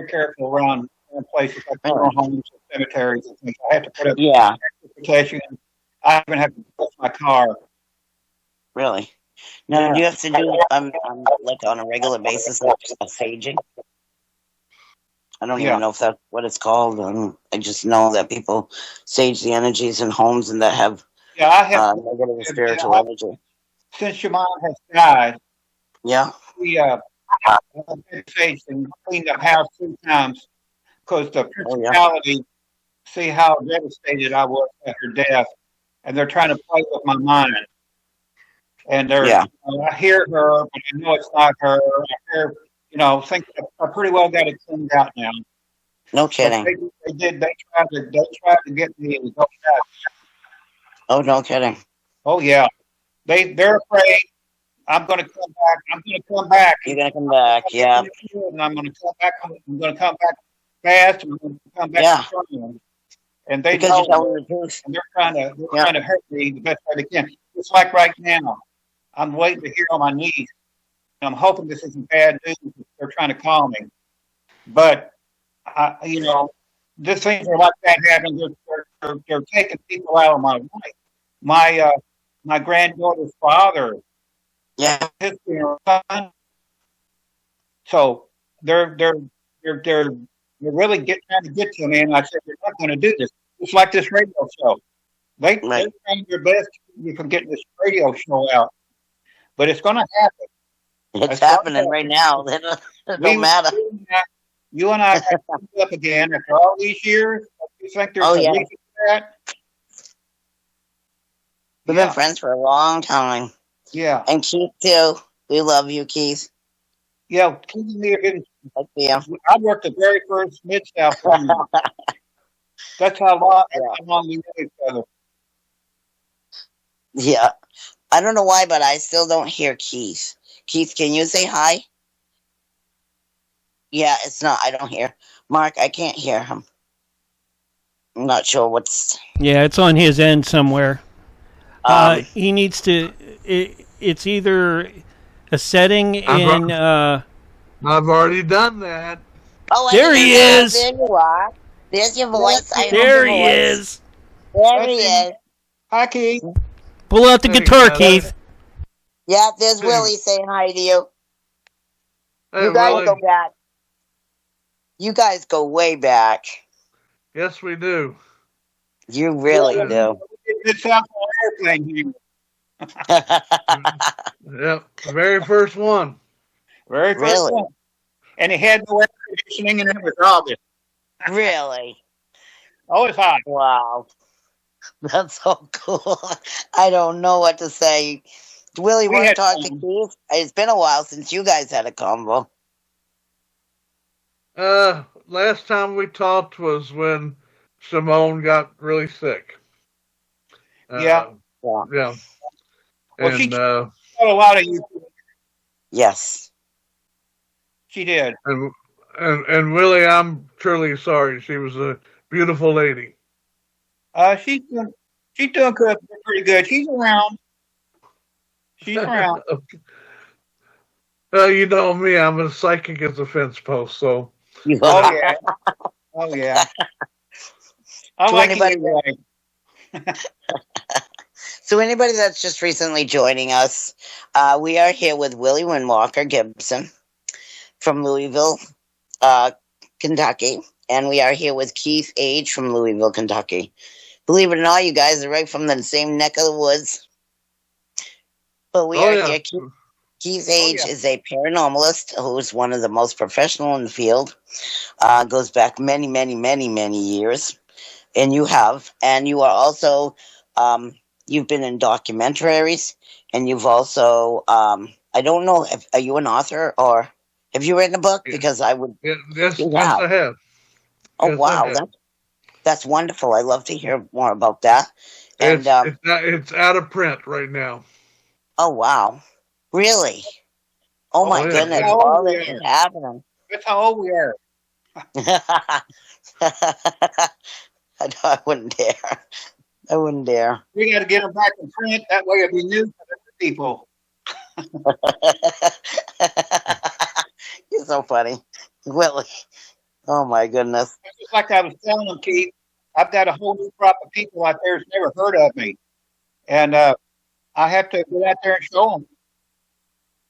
careful around places like funeral homes and cemeteries and things. I have to put up protection. I even have to protect my car. Really? Now, do you have to do like on a regular basis a saging? I don't even know if that's what it's called. I just know that people sage the energies in homes and that have negative spiritual energy. Since your mom has died, we saged and cleaned up house 3 times because the principality see how devastated I was at her death, and they're trying to play with my mind. And I hear her, but I know it's not her. I hear, think I pretty well got it cleaned out now. No kidding. They tried to get me to go back. Oh, no kidding. Oh yeah. They're afraid I'm going to come back. You're going to come back, yeah. And I'm going to come back. I'm going to come back fast. And I'm going to come back strong. And they know, and they're trying to hurt me the best way they can. It's like right now, I'm waiting to hear on my knees. And I'm hoping this isn't bad news. They're trying to call me, but this things are like that happening. They're taking people out of my life. My granddaughter's father, his son. So they're really trying to get to me, and I said, "You're not going to do this." It's like this radio show. They're trying their best you can get this radio show out, but it's going to happen. It's happening right now. It don't matter. You and I have come up again after all these years. You think there's a reason for that? We've been friends for a long time. Yeah. And Keith, too. We love you, Keith. Yeah, Keith and me are getting... Yeah. I worked the very first Mid-South one. That's how long we knew each other. Yeah. I don't know why, but I still don't hear Keith. Keith, can you say hi? Yeah, it's not. I don't hear. Mark, I can't hear him. I'm not sure what's... Yeah, it's on his end somewhere. He needs to... It's either a setting in... I've already done that. Oh, there he is! There you are. There's your voice. There he is. There he is. Hi, Keith. Pull out the guitar, Keith. Yeah, there's Willie saying hi to you. Hey, you guys Willie. go back. You guys go way back. Yes, we do. You really do. It's out on airplane here. Yep, the very first one. Very first Really? one. And it had no air conditioning and it was August. Really? Always hot. Wow. That's so cool. I don't know what to say. Willie, We want to had talk to fun. Keith? It's been a while since you guys had a convo. Last time we talked was when Simone got really sick. Yeah. Yeah. Yeah. Well, she And, taught a lot of you. Yes. She did. and Willie, I'm truly sorry. She was a beautiful lady. She's doing good, pretty good. She's around. She's around. You know me, I'm as psychic as a fence post, so. Oh yeah. Oh yeah. I To like anybody it anyway. So anybody that's just recently joining us, we are here with Willie Windwalker Gibson from Louisville, Kentucky. And we are here with Keith Age from Louisville, Kentucky. Believe it or not, you guys are right from the same neck of the woods. But we are here. Keith Age is a paranormalist who's one of the most professional in the field. Goes back many, many, many, many years. And you have. And you are also, you've been in documentaries. And you've also, I don't know, are you an author or have you written a book? Because I would. Yes, I have. Oh, Yes, wow. That's wonderful. I'd love to hear more about that. And it's out of print right now. Oh, wow. Really? Oh, my goodness. All this is happening. That's how old we are. I wouldn't dare. I wouldn't dare. We got to get them back in print. That way it'll be new for the people. You're so funny. Willie. Oh, my goodness. It's just like I was telling them, Keith, I've got a whole new crop of people out there who's never heard of me. And I have to go out there and show them.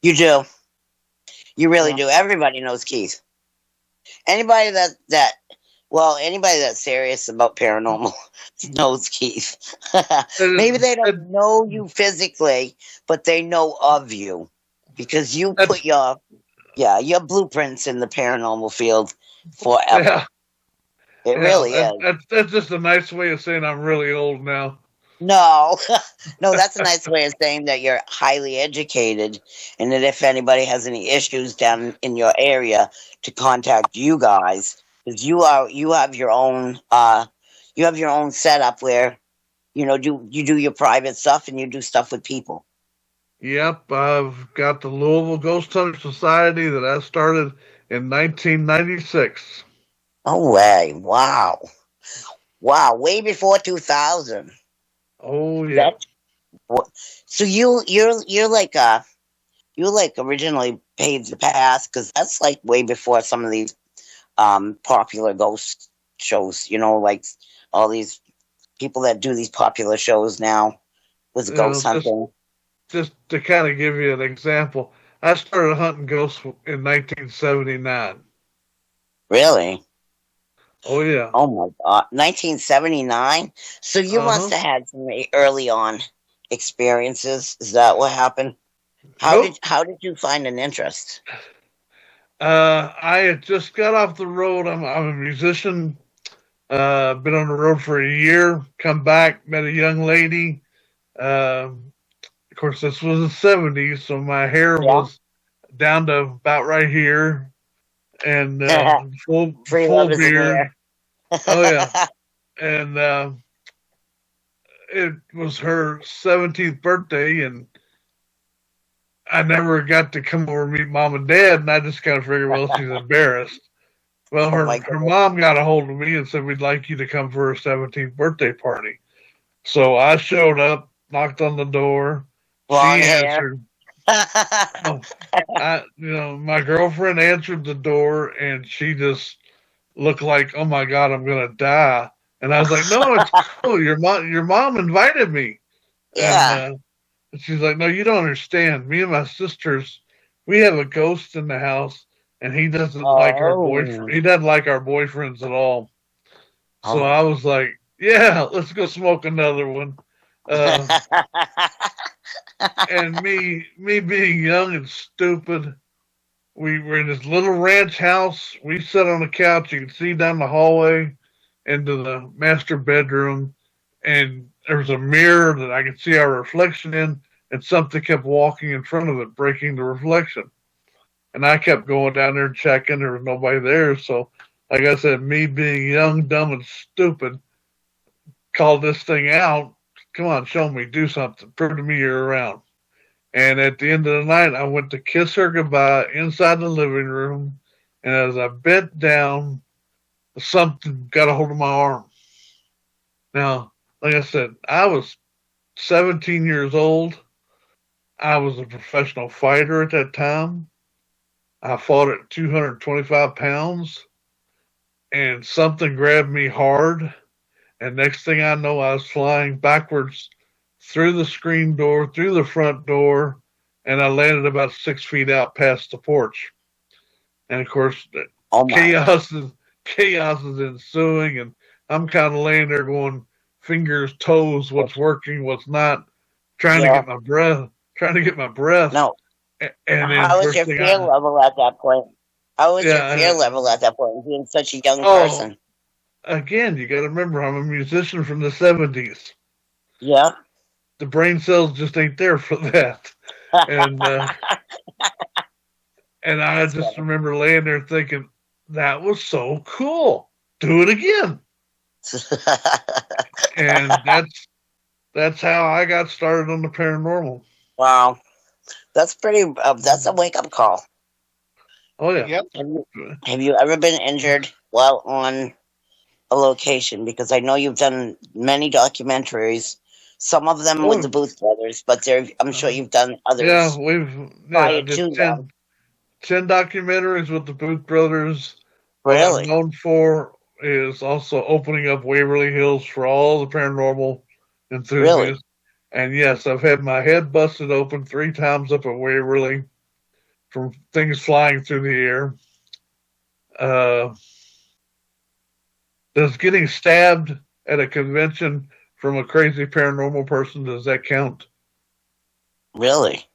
You do. You really do. Everybody knows Keith. Anybody anybody that's serious about paranormal knows Keith. Maybe they don't know you physically, but they know of you because you put your blueprints in the paranormal field forever. Yeah. It really is. That's just a nice way of saying I'm really old now. No, that's a nice way of saying that you're highly educated, and that if anybody has any issues down in your area, to contact you guys, because you have your own setup where, you do your private stuff and you do stuff with people. Yep, I've got the Louisville Ghost Hunter Society that I started in 1996. Oh way! Wow, way before 2000. Oh yeah. So you're like originally paved the path, because that's like way before some of these popular ghost shows. Like all these people that do these popular shows now with ghost hunting. Just to kind of give you an example, I started hunting ghosts in 1979. Really? Oh, yeah. Oh, my God. 1979? So you must have had some early on experiences. Is that what happened? How did you find an interest? I had just got off the road. I'm a musician. Been on the road for a year. Come back, met a young lady. Of course, this was the 70s, so my hair was down to about right here. And full beard. Oh yeah, and it was her 17th birthday, and I never got to come over and meet Mom and Dad, and I just kind of figured, well, she's embarrassed. Well, her mom got a hold of me and said, we'd like you to come for her 17th birthday party. So I showed up, knocked on the door. Long she hair. answered. My girlfriend answered the door, and she just looked like, oh my God, I'm gonna die. And I was like, no, it's cool. Your mom invited me. Yeah. And she's like, no, you don't understand. Me and my sisters, we have a ghost in the house, and he doesn't like our boyfriend. He doesn't like our boyfriends at all. So I was like, yeah, let's go smoke another one. And me being young and stupid, we were in this little ranch house. We sat on the couch. You could see down the hallway into the master bedroom, and there was a mirror that I could see our reflection in, and something kept walking in front of it, breaking the reflection. And I kept going down there and checking. There was nobody there. So, like I said, me being young, dumb, and stupid, called this thing out. Come on, show me, do something. Prove to me you're around. And at the end of the night, I went to kiss her goodbye inside the living room. And as I bent down, something got a hold of my arm. Now, like I said, I was 17 years old. I was a professional fighter at that time. I fought at 225 pounds. And something grabbed me hard. And next thing I know, I was flying backwards through the screen door, through the front door, and I landed about 6 feet out past the porch. And of course, chaos is ensuing, and I'm kind of laying there going, fingers, toes, what's working, what's not, trying to get my breath. No. And then how was your fear level at that point? How was your fear level at that point, being such a young person? Again, you got to remember, I'm a musician from the 70s. Yeah. The brain cells just ain't there for that. And and I just remember laying there thinking, that was so cool. Do it again. And that's how I got started on the paranormal. Wow. That's pretty, that's a wake-up call. Oh, yeah. Yep. Have you ever been injured while on a location? Because I know you've done many documentaries, some of them with the Booth brothers, but I'm sure you've done others. Yeah, we've 10 documentaries with the Booth brothers. Really? What I'm known for is also opening up Waverly Hills for all the paranormal enthusiasts. Really? And yes, I've had my head busted open 3 times up at Waverly from things flying through the air. Does getting stabbed at a convention from a crazy paranormal person, does that count? Really?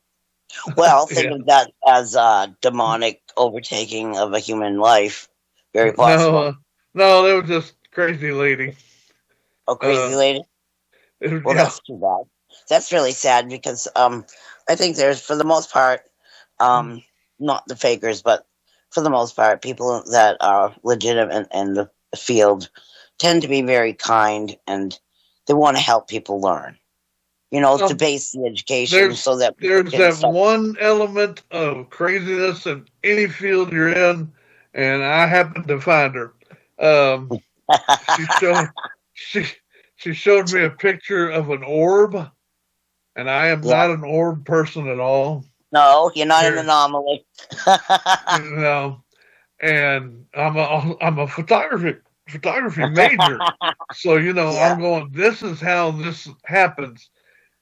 Well, think of that as a demonic overtaking of a human life. Very possible. No, that was just crazy lady. Oh, crazy lady? Well, that's too bad. That's really sad because I think there's, for the most part, not the fakers, but for the most part, people that are legitimate in the field tend to be very kind, and they want to help people learn. You know, to base the education so that there's that one element of craziness in any field you're in, and I happened to find her. She showed me a picture of an orb, and I am not an orb person at all. No, you're not an anomaly. And I'm a photography major, so I'm going, this is how this happens.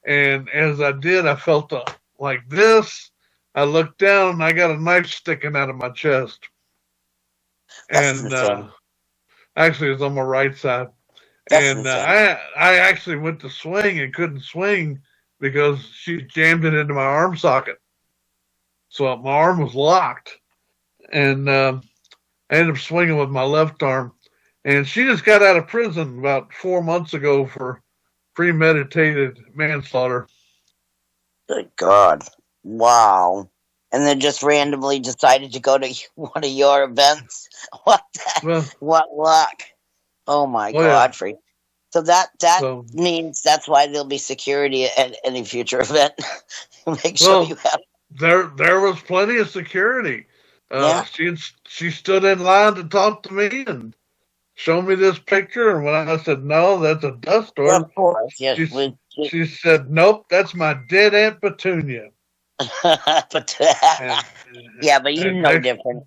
And as I did, I felt like this. I looked down and I got a knife sticking out of my chest. And actually, it's on my right side. And I actually went to swing and couldn't swing because she jammed it into my arm socket. So my arm was locked. And I ended up swinging with my left arm. And she just got out of prison about 4 months ago for premeditated manslaughter. Good God. Wow. And then just randomly decided to go to one of your events? What luck. Oh, my Godfrey. So that means that's why there'll be security at any future event. Make sure you have. There was plenty of security. She stood in line to talk to me and show me this picture, and when I said no, that's a dust storm. Well, of course, yes. She said, nope, that's my dead Aunt Petunia. But you know different.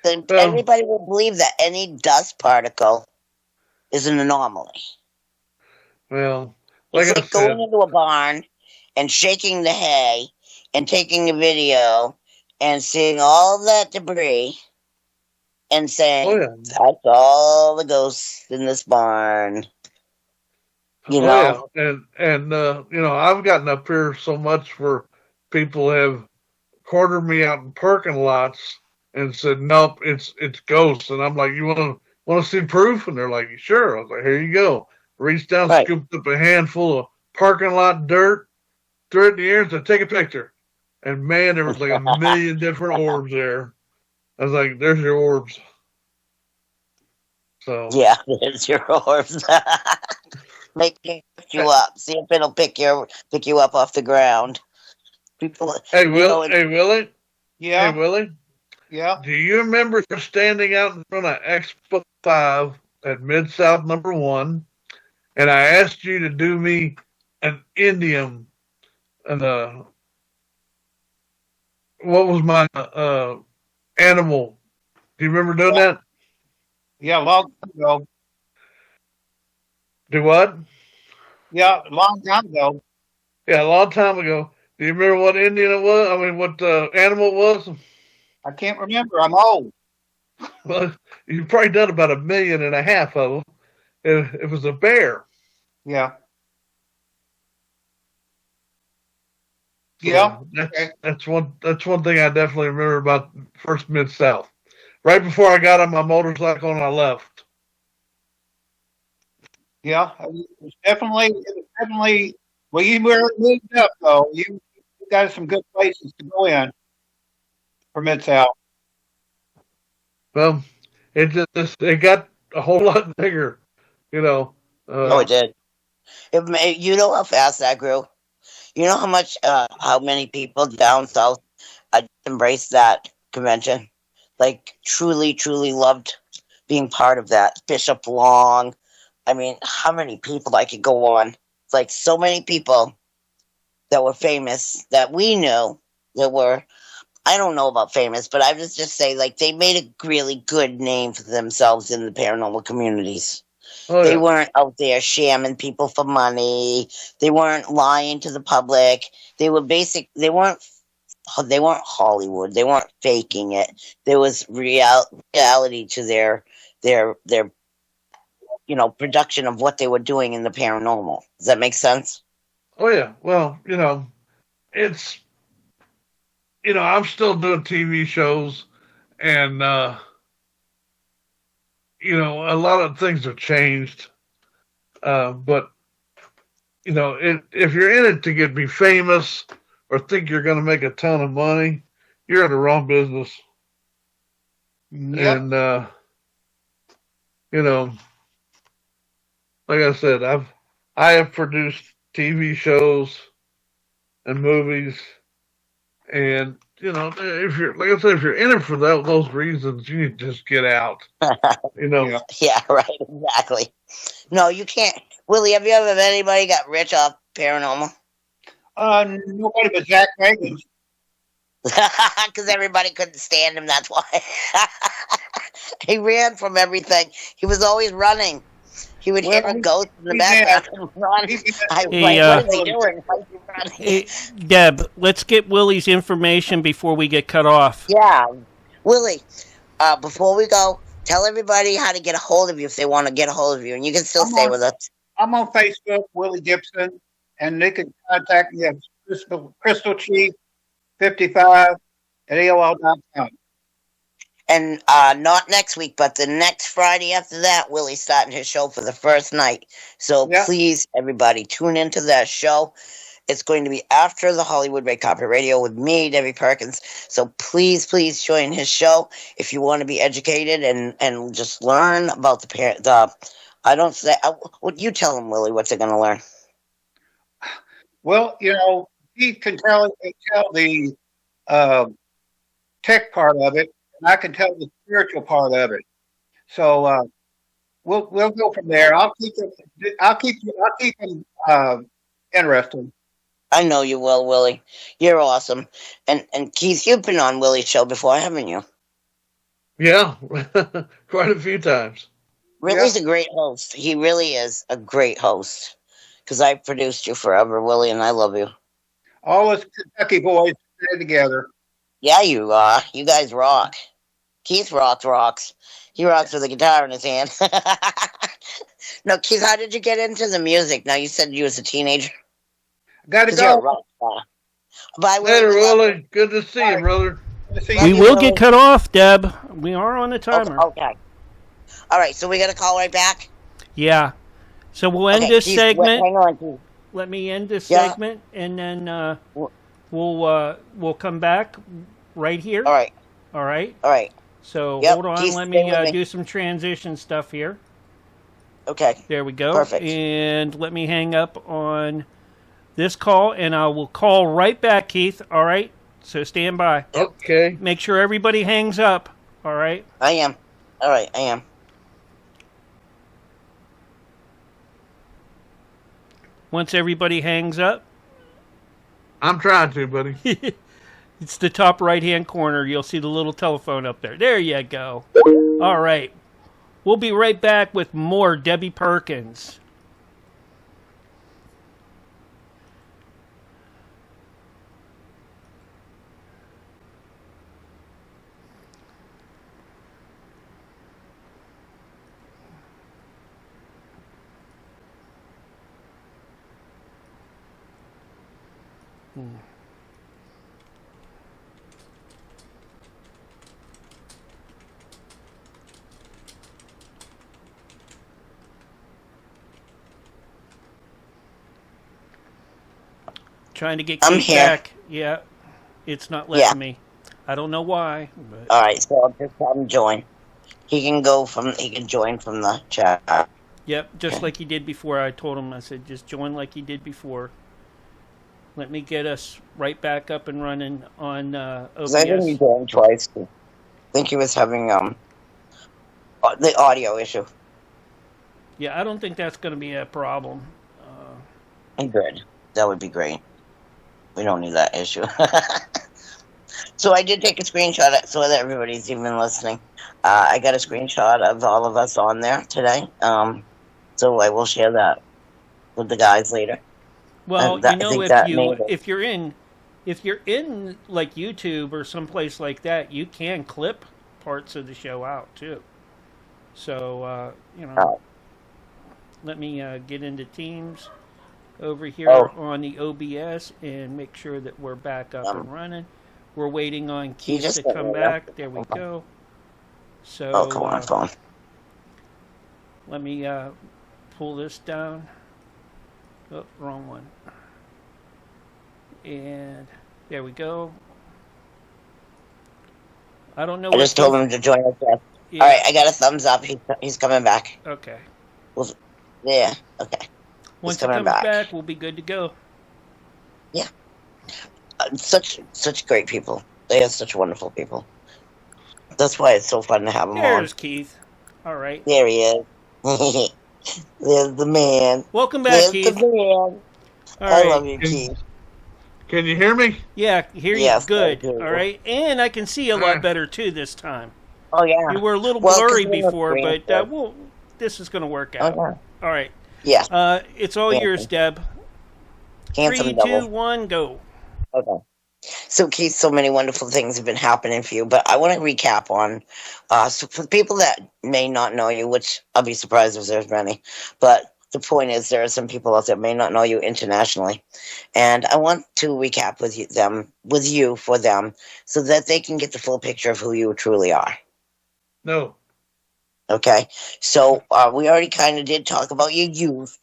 Everybody will believe that any dust particle is an anomaly. Well, it's like going into a barn and shaking the hay and taking a video and seeing all that debris and saying, that's all the ghosts in this barn. You Oh know? yeah, and I've gotten up here so much where people have cornered me out in parking lots and said, "Nope, it's ghosts." And I'm like, "You want to see proof?" And they're like, "Sure." I was like, "Here you go." Reached down, Right. scooped up a handful of parking lot dirt, threw it in the air, and said, "Take a picture." And man, there was like a million different orbs there. I was like, "There's your orbs." So Yeah, there's your orbs. Make it lift you up. See if it'll pick you up off the ground. People, hey, you know, hey Willie, hey Yeah, Willie, yeah. do you remember standing out in front of Expo 5 at Mid South #1, and I asked you to do me an Indian, and what was my animal? Do you remember doing that? Yeah, long time ago. Do what? Yeah, a long time ago. Yeah, a long time ago. Do you remember what Indian it was? I mean, what animal it was? I can't remember. I'm old. Well, you've probably done about 1.5 million of them. It was a bear. Yeah. So Yeah. that's Okay. that's one thing I definitely remember about first Mid South. Right before I got on my motorcycle and I left. Yeah. It was definitely. Well, you were moved up though. You got some good places to go in for Mid South. Well, it got a whole lot bigger, you know. oh, it Uh, did. You know how fast that grew. You know how many people down south embraced that convention, like truly, truly loved being part of that. Bishop Long. I mean, how many people I could go on? Like so many people that were famous that we knew that were. I don't know about famous, but I would just say like they made a really good name for themselves in the paranormal communities. oh They yeah, weren't out there shamming people for money. They weren't lying to the public. They were basic. They weren't Hollywood. They weren't faking it. There was reality to their production of what they were doing in the paranormal. Does that make sense? oh yeah. Well, it's I'm still doing TV shows, and a lot of things have changed. But if you're in it to be famous or think you're going to make a ton of money, you're in the wrong business. Yep. And you know, like I said, I have produced TV shows and movies, and if you're like I said, if you're in it for those reasons, you need to just get out. Yeah. Yeah, right. Exactly. No, you can't. Willie, have you ever met anybody got rich off paranormal? Nobody but Zach Reagan. Because everybody couldn't stand him. That's why he ran from everything. He was always running. He would hear a ghost in the background and run. I was like, what is he doing? Why is he running? Hey, Deb, let's get Willie's information before we get cut off. Yeah. Willie, before we go, tell everybody how to get a hold of you if they want to get a hold of you. And you can still stay with us. I'm on Facebook, Willie Gibson, and they can contact me at Crystal Chief 55 at AOL.com. And not next week, but the next Friday after that, Willie's starting his show for the first night. So please, everybody, tune into that show. It's going to be after the Hollywood Red Carpet Radio with me, Debbie Perkins. So please, please join his show if you want to be educated and just learn about the. I don't say. What you tell them, Willie? What they're going to learn? Well, he can tell the tech part of it, and I can tell the spiritual part of it. So we'll go from there. I'll keep them interested. I know you will, Willie. You're awesome. And Kieth, you've been on Willie's show before, haven't you? Yeah, quite a few times. Willie's a great host. He really is a great host. Because I've produced you forever, Willie, and I love you. All us Kentucky boys stay together. Yeah, you are. You guys rock. Kieth rocks. He rocks with a guitar in his hand. No, Keith, how did you get into the music? Now, you said you was a teenager. Gotta 'Cause you're a go. rock star. Bye, Later, Willie. We love Willie. Good to see you, brother. See, Love We you, will Willie. get cut off, Deb. We are on the you. timer. Okay. All right, so we got to call right back? Yeah. So we'll end Okay, this Keith, segment. hang on, Keith. Let me end this Yeah. segment, and then we'll come back right here. All right. All right. All right. So Yep, hold on. Keith, Let stay me with me. do some transition stuff here. Okay. There we go. Perfect. And let me hang up on this call, and I will call right back, Keith. All right. So stand by. Okay. Make sure everybody hangs up. All right. I am. All right, I am. Once everybody hangs up, I'm trying to, buddy. it's the top right-hand corner. You'll see the little telephone up there. There you go. All right. We'll be right back with more Debbie Perkins. Trying to get I'm Keith here. back. I'm here. Yeah, it's not letting me. I don't know why. But All right, so I'll just have him join. He can join from the chat. yep, just like he did before. I told him. I said, just join like he did before. Let me get us right back up and running on OBS. 'Cause I think he joined twice. I think he was having the audio issue. Yeah, I don't think that's going to be a problem. Good. That would be great. We don't need that issue. So I did take a screenshot so that everybody's even listening. I got a screenshot of all of us on there today. So I will share that with the guys later. Well, I think that made it. if you're in like YouTube or someplace like that, you can clip parts of the show out too. So Oh. let me get into Teams over here on the OBS and make sure that we're back up and running. We're waiting on Keith just to let come me know. back. There we go. So Oh, come on, phone. let me pull this down. Oh, wrong one. And there we go. I don't know. I just told him to join us. Yeah. Yeah. All right, I got a thumbs up. He's coming back. Okay. Yeah, okay. Once he coming comes back. back, we'll be good to go. Such great people. They are such wonderful people. That's why it's so fun to have them There's on. Keith. All right. There he is. There's the man. Welcome back, There's Keith. the man. All I right. love you, Keith. Can you hear me? Yeah, hear you Yes, good. I do. All right. And I can see a lot better too this time. Oh, yeah. You were a little Well, 'cause blurry we're on before, screen, but so- this is going to work Oh, out. yeah. All right. Yeah. It's all Yeah. yours, Deb. Handsome 3, double. 2, 1, go. Okay. So, Keith, so many wonderful things have been happening for you, but I want to recap on, so for people that may not know you, which I'll be surprised if there's many, but the point is there are some people out there that may not know you internationally, and I want to recap with you for them, so that they can get the full picture of who you truly are. No. Okay, so we already kind of did talk about your youth,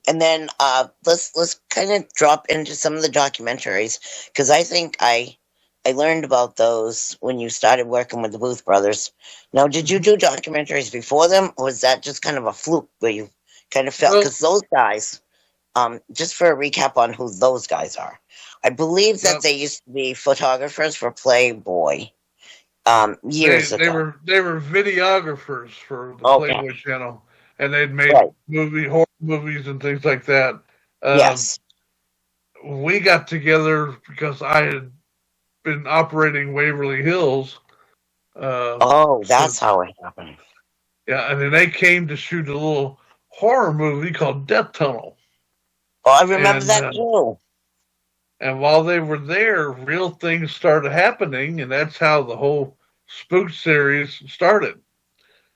and then let's kind of drop into some of the documentaries, because I think I learned about those when you started working with the Booth Brothers. Now, did you do documentaries before them, or was that just kind of a fluke where you kind of felt? Well- Because those guys, just for a recap on who those guys are, I believe that Well- they used to be photographers for Playboy. Years ago. They were videographers for the Okay. Playboy Channel, and they'd made Right. horror movies and things like that. Yes. We got together because I had been operating Waverly Hills. Oh, that's how it happened. Yeah, and then they came to shoot a little horror movie called Death Tunnel. Oh, I remember And, that too. And while they were there, real things started happening, and that's how the whole Spook series started.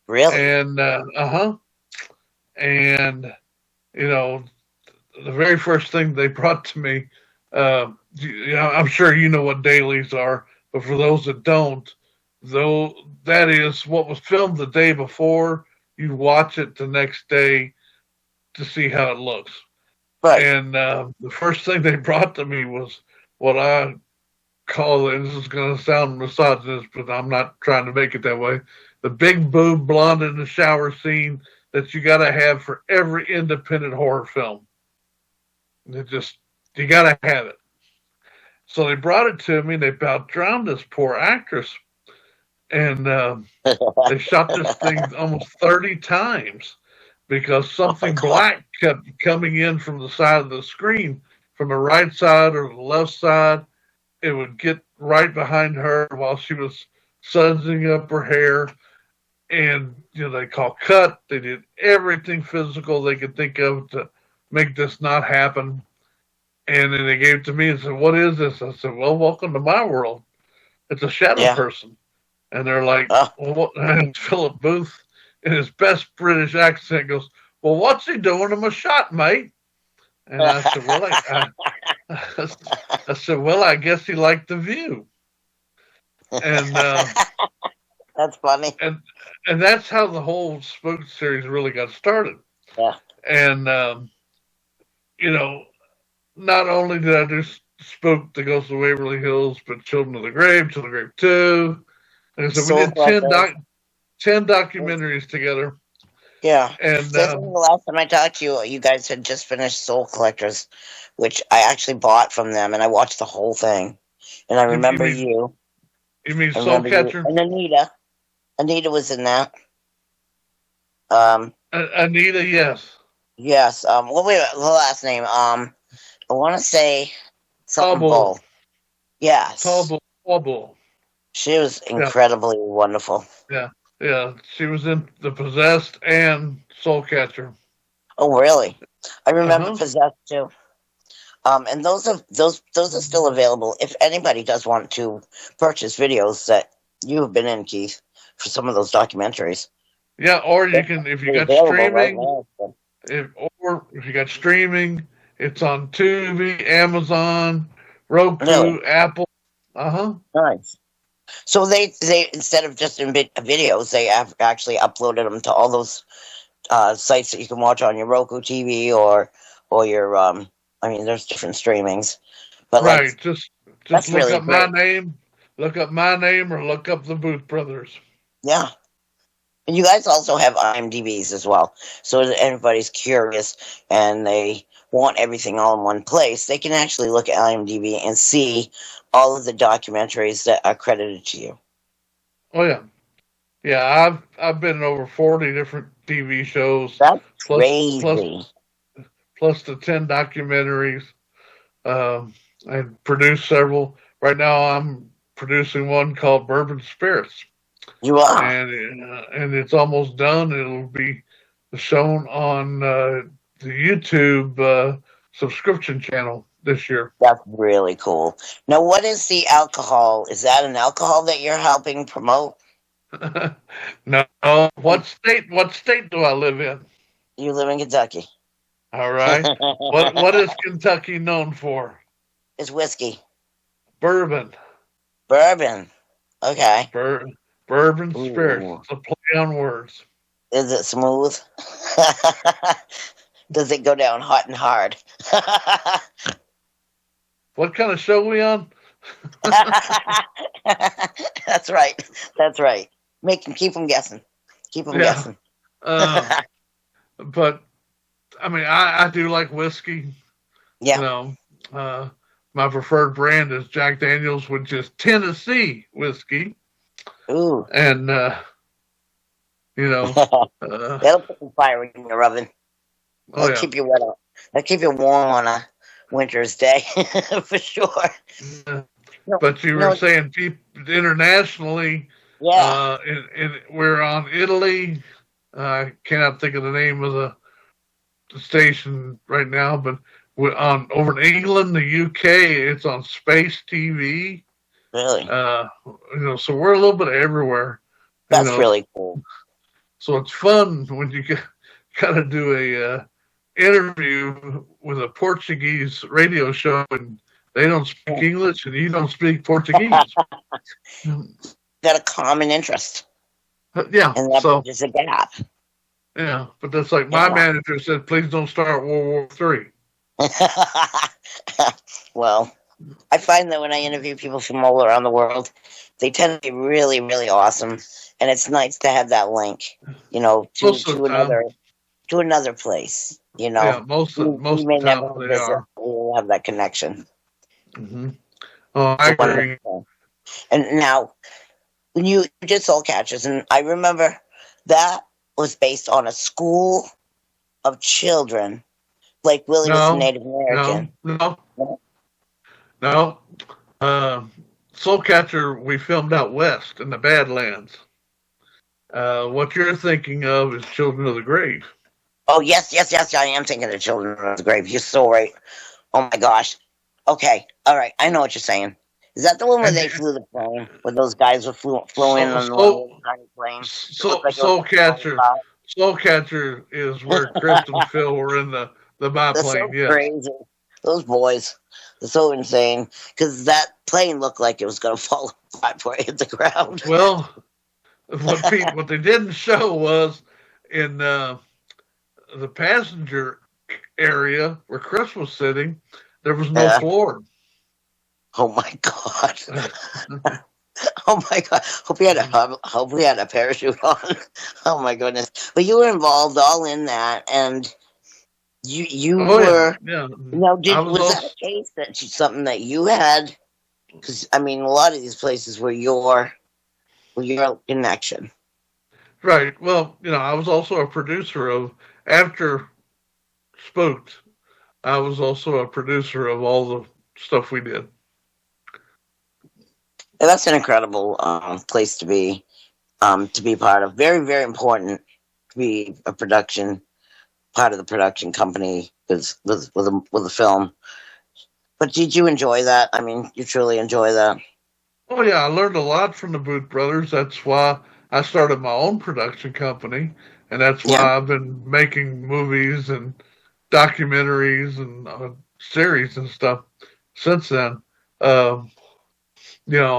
Really? And And, you know, the very first thing they brought to me, I'm sure you know what dailies are, but for those that don't, though, that is what was filmed the day before. You watch it the next day to see how it looks. Right. And the first thing they brought to me was what I call, and this is going to sound misogynist, but I'm not trying to make it that way, the big boob blonde in the shower scene that you got to have for every independent horror film. You got to have it. So they brought it to me, and they about drowned this poor actress. And they shot this thing almost 30 times because something black kept coming in from the side of the screen, from the right side or the left side. It would get right behind her while she was sudsing up her hair. And, they called cut. They did everything physical they could think of to make this not happen. And then they gave it to me and said, "What is this?" I said, "Well, welcome to my world. It's a shadow person." And they're like, "Well, what?" And Philip Booth, in his best British accent, goes, "Well, what's he doing him a shot, mate?" And I said, "Well, I guess he liked the view." And that's funny. And that's how the whole Spook series really got started. Yeah. And not only did I do Spook, The Ghost of Waverly Hills, but Children of the Grave 2. And so we did 10 documentaries together. Yeah. And the last time I talked to you, you guys had just finished Soul Collectors, which I actually bought from them, and I watched the whole thing. And I remember you. You mean Soul Catcher? And Anita. Anita was in that. Anita, yes. Yes. What was the last name? I want to say something Bull. Yes. Bull. She was incredibly wonderful. Yeah. She was in The Possessed and Soul Catcher. Oh, really? I remember Possessed too. And those are still available if anybody does want to purchase videos that you have been in, Keith, for some of those documentaries. Yeah, or you can, if you got streaming, if you got streaming, it's on Tubi, Amazon, Roku, Apple. Nice. So they instead of just in videos, they have actually uploaded them to all those sites that you can watch on your Roku TV or your there's different streamings. But just look really up great. Look up my name, or look up the Booth Brothers. Yeah. And you guys also have IMDb's as well. So if anybody's curious and they want everything all in one place, they can actually look at IMDb and see all of the documentaries that are credited to you. Oh, yeah. Yeah, I've been in over 40 different TV shows. That's crazy. Plus the 10 documentaries. I produced several. Right now I'm producing one called Bourbon Spirits. You are? And it's almost done. It'll be shown on the YouTube subscription channel this year. That's really cool. Now, what is the alcohol? Is that an alcohol that you're helping promote? No. What state do I live in? You live in Kentucky. All right. What is Kentucky known for? It's whiskey. Bourbon. Okay. Bourbon Spirits. It's a play on words. Is it smooth? Does it go down hot and hard? What kind of show we on? That's right. Keep them guessing. Guessing. But I do like whiskey. Yeah. My preferred brand is Jack Daniel's, which is Tennessee whiskey. Ooh. And that'll put some fire in your oven. That'll keep you wet up. That'll keep you warm on a winter's day for sure. But you were saying people internationally. Yeah. We're on Italy. I cannot think of the name of the station right now, but we're on over in England, the UK. It's on Space TV. Really? So we're a little bit everywhere. That's really cool. So it's fun when you gotta do a interview with a Portuguese radio show, and they don't speak English, and you don't speak Portuguese. Got a common interest, Yeah, and that so bridges a gap. yeah, but that's like my manager said, please don't start World War III. Well, I find that when I interview people from all around the world, they tend to be really, really awesome, and it's nice to have that link, to another place. Yeah, most of the time they are. We'll have that connection. Mm-hmm. Oh, I agree. And now, when you did Soul Catchers, and I remember that was based on a school of children, like Willie was a Native American. No. Soul Catcher, we filmed out west in the Badlands. What you're thinking of is Children of the Grave. Oh, yes, I am thinking of Children of the Grave. You're so right. Oh, my gosh. Okay, all right, I know what you're saying. Is that the one where they flew the plane? Where those guys flew in on the tiny plane? Soul Catcher is where Chris and Phil were in the biplane. So crazy. Those boys. They're so insane. Because that plane looked like it was going to fall apart before it hit the ground. Well, what they didn't show was in the passenger area where Chris was sitting, there was no floor. Oh my God. Oh my God. Hope we had a parachute on. Oh my goodness. But you were involved all in that, and you were. Yeah. Now, was that a case that something that you had? Because I mean, a lot of these places were your connection. Right. Well, I was also a producer of after Spooked. I was also a producer of all the stuff we did. And that's an incredible place to be part of. Very, very important to be a part of the production company with a film. But did you enjoy that? I mean, you truly enjoy that? Oh yeah, I learned a lot from the Booth brothers. That's why I started my own production company, and that's why I've been making movies and documentaries and series and stuff since then. You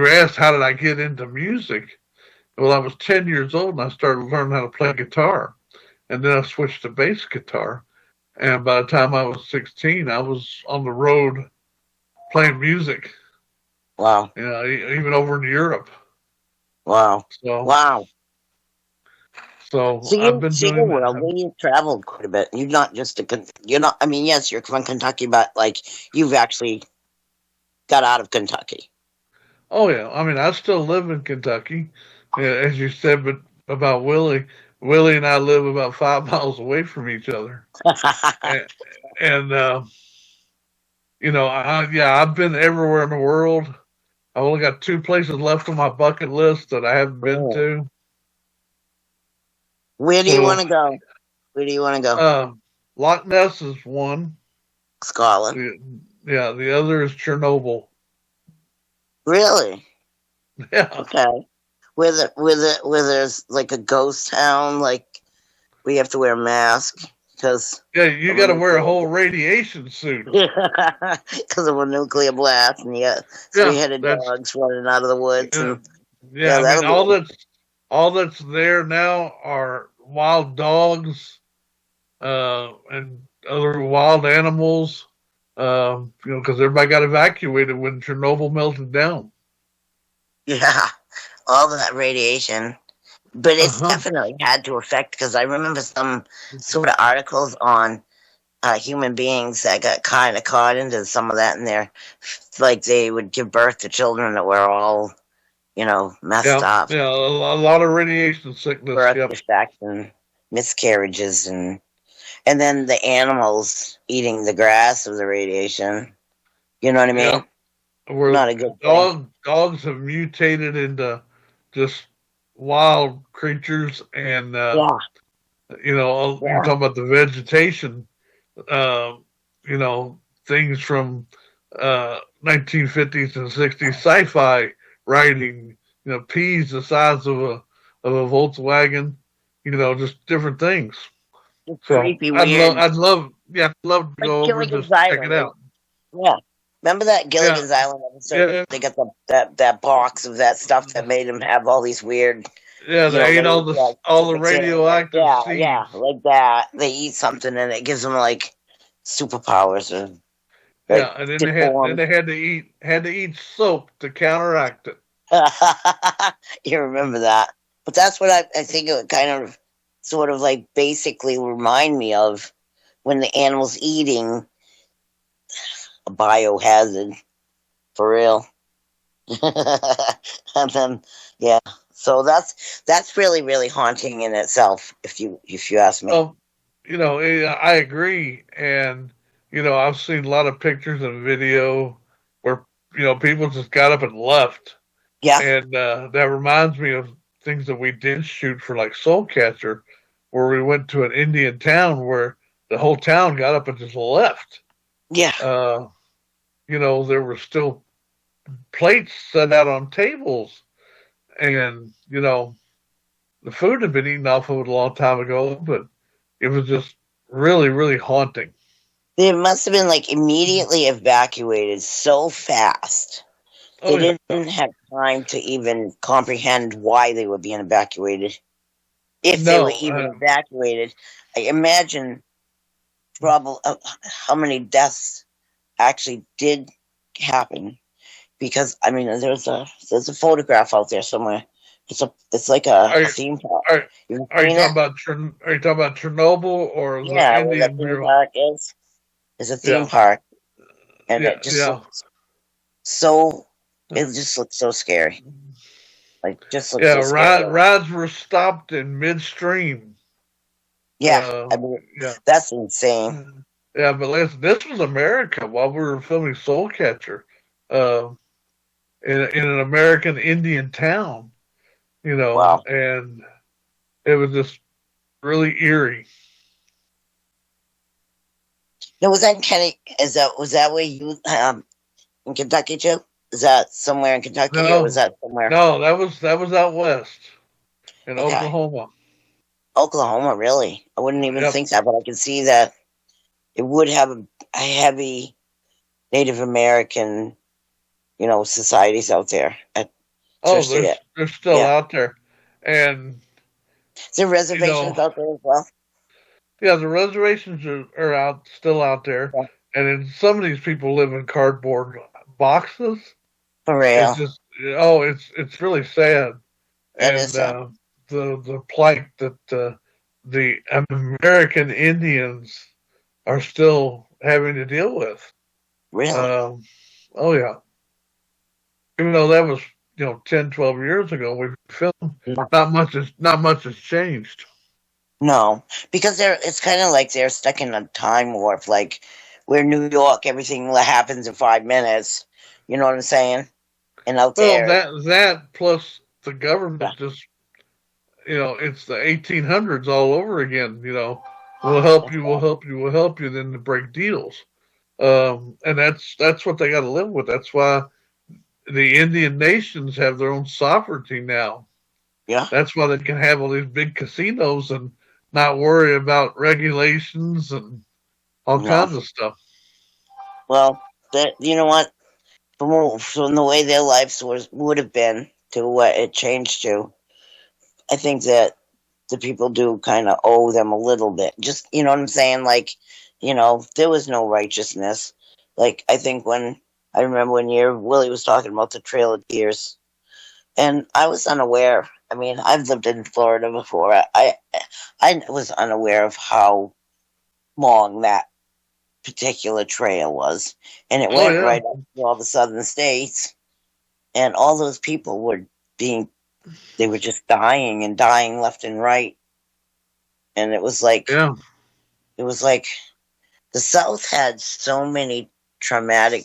asked how did I get into music? Well, I was 10 years old and I started learning how to play guitar, and then I switched to bass guitar. And by the time I was 16, I was on the road playing music. Wow! Even over in Europe. Wow! So I've been doing that. Well, you've traveled quite a bit. You're not just I mean, yes, you're from Kentucky, but like you've actually got out of Kentucky. Oh yeah, I mean, I still live in Kentucky, as you said, but about Willie. Willie and I live about 5 miles away from each other, and I've been everywhere in the world. I only got 2 places left on my bucket list that I haven't been to. Where do you want to go? Loch Ness is one. Scotland. The other is Chernobyl. Really? Yeah. Okay. Where there's like a ghost town, like we have to wear a mask because. Yeah, you got to wear a whole radiation suit. Because of a nuclear blast, and you got 3-headed dogs running out of the woods. Yeah, I mean, all that's there now are wild dogs, and other wild animals. Because everybody got evacuated when Chernobyl melted down. Yeah, all of that radiation. But it's definitely had to affect, because I remember some sort of articles on human beings that got kind of caught into some of that, and like they would give birth to children that were all, messed up. Yeah, a lot of radiation sickness. Birth defects and miscarriages, and then the animals eating the grass of the radiation. You know what I mean? Yeah. Not a good thing. Dogs have mutated into just wild creatures, and you're talking about the vegetation. Things from 1950s and 60s sci-fi writing. Peas the size of a Volkswagen. just different things. It's So creepy, weird. I'd love to Like go over and Gilligan's just check it Island. out. Yeah. Remember that Yeah, Gilligan's Island episode? yeah, They got that box of that stuff that made him have all these weird, yeah. They ate all like the radioactive seeds. yeah, like that. They eat something and it gives them like superpowers or Yeah, like and then deformed. they had to eat soap to counteract it. You remember that? But that's what I think it would kind of sort of like basically remind me of when the animal's eating a biohazard for real. And then yeah. So that's really, really haunting in itself, if you ask me. Well, I agree, and I've seen a lot of pictures and video where people just got up and left, Yeah. and that reminds me of things that we did shoot for like Soul Catcher, where we went to an Indian town where the whole town got up and just left. Yeah. There were still plates set out on tables, and the food had been eaten off of it a long time ago, but it was just really, really haunting. They must have been like immediately evacuated so fast. They didn't have time to even comprehend why they were being evacuated. If they were even evacuated. I imagine probably how many deaths actually did happen. Because I mean there's a photograph out there somewhere. It's like a theme park. Are you talking about Chernobyl or the Indian theme park is? It's a theme park, and it just looks so. It just looks so scary. Like so scary. Rides were stopped in midstream. Yeah, that's insane. Yeah, but listen, this was America while we were filming Soul Catcher, in an American Indian town. Wow. And it was just really eerie. Now, was that in Kenny? Was that where you in Kentucky too? Is that somewhere in Kentucky, or was that somewhere? No, that was out west in Oklahoma. Oklahoma, really? I wouldn't even think that, but I can see that it would have a heavy Native American, societies out there. They're still out there, and is there reservations out there as well? Yeah, the reservations are still out there, and then some of these people live in cardboard boxes. For real, it's just it's really sad, the plight that the American Indians are still having to deal with. Really? Even though that was 10, 12 years ago we filmed, not much has changed. No, because it's kind of like they're stuck in a time warp, like where New York, everything happens in 5 minutes. You know what I'm saying? And out there, that plus the government just, it's the 1800s all over again. We'll help you, we'll help you, we'll help you. Then to break deals, and that's what they got to live with. That's why the Indian nations have their own sovereignty now. Yeah, that's why they can have all these big casinos and not worry about regulations and all kinds of stuff. Well, you know what? From the way their lives would have been to what it changed to, I think that the people do kind of owe them a little bit. Just, you know what I'm saying? Like, there was no righteousness. Like, I remember when Willie was talking about the Trail of Tears, and I was unaware. I mean, I've lived in Florida before. I was unaware of how long that particular trail was, and it went right up to all the southern states, and all those people were just dying and dying left and right, and it was like the South had so many traumatic.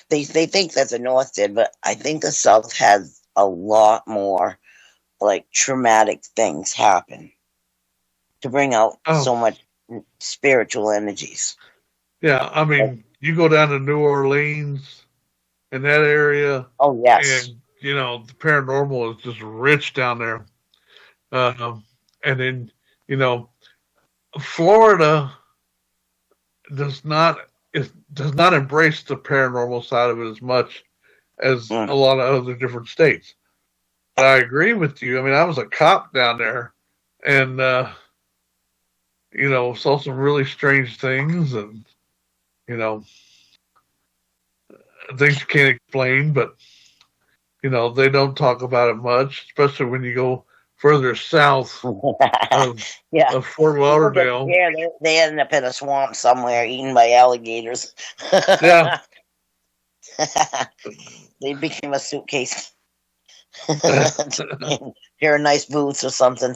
They think that the North did, but I think the South had a lot more like traumatic things happen to bring out so much spiritual energies. Yeah, I mean, you go down to New Orleans in that area. Oh yes, and the paranormal is just rich down there. and then, Florida does not embrace the paranormal side of it as much as a lot of other different states. But I agree with you. I mean, I was a cop down there, and saw some really strange things, and things you can't explain, but they don't talk about it much, especially when you go further south of Fort Lauderdale. Yeah, they end up in a swamp somewhere, eaten by alligators. Yeah. They became a suitcase. Here, nice boots or something.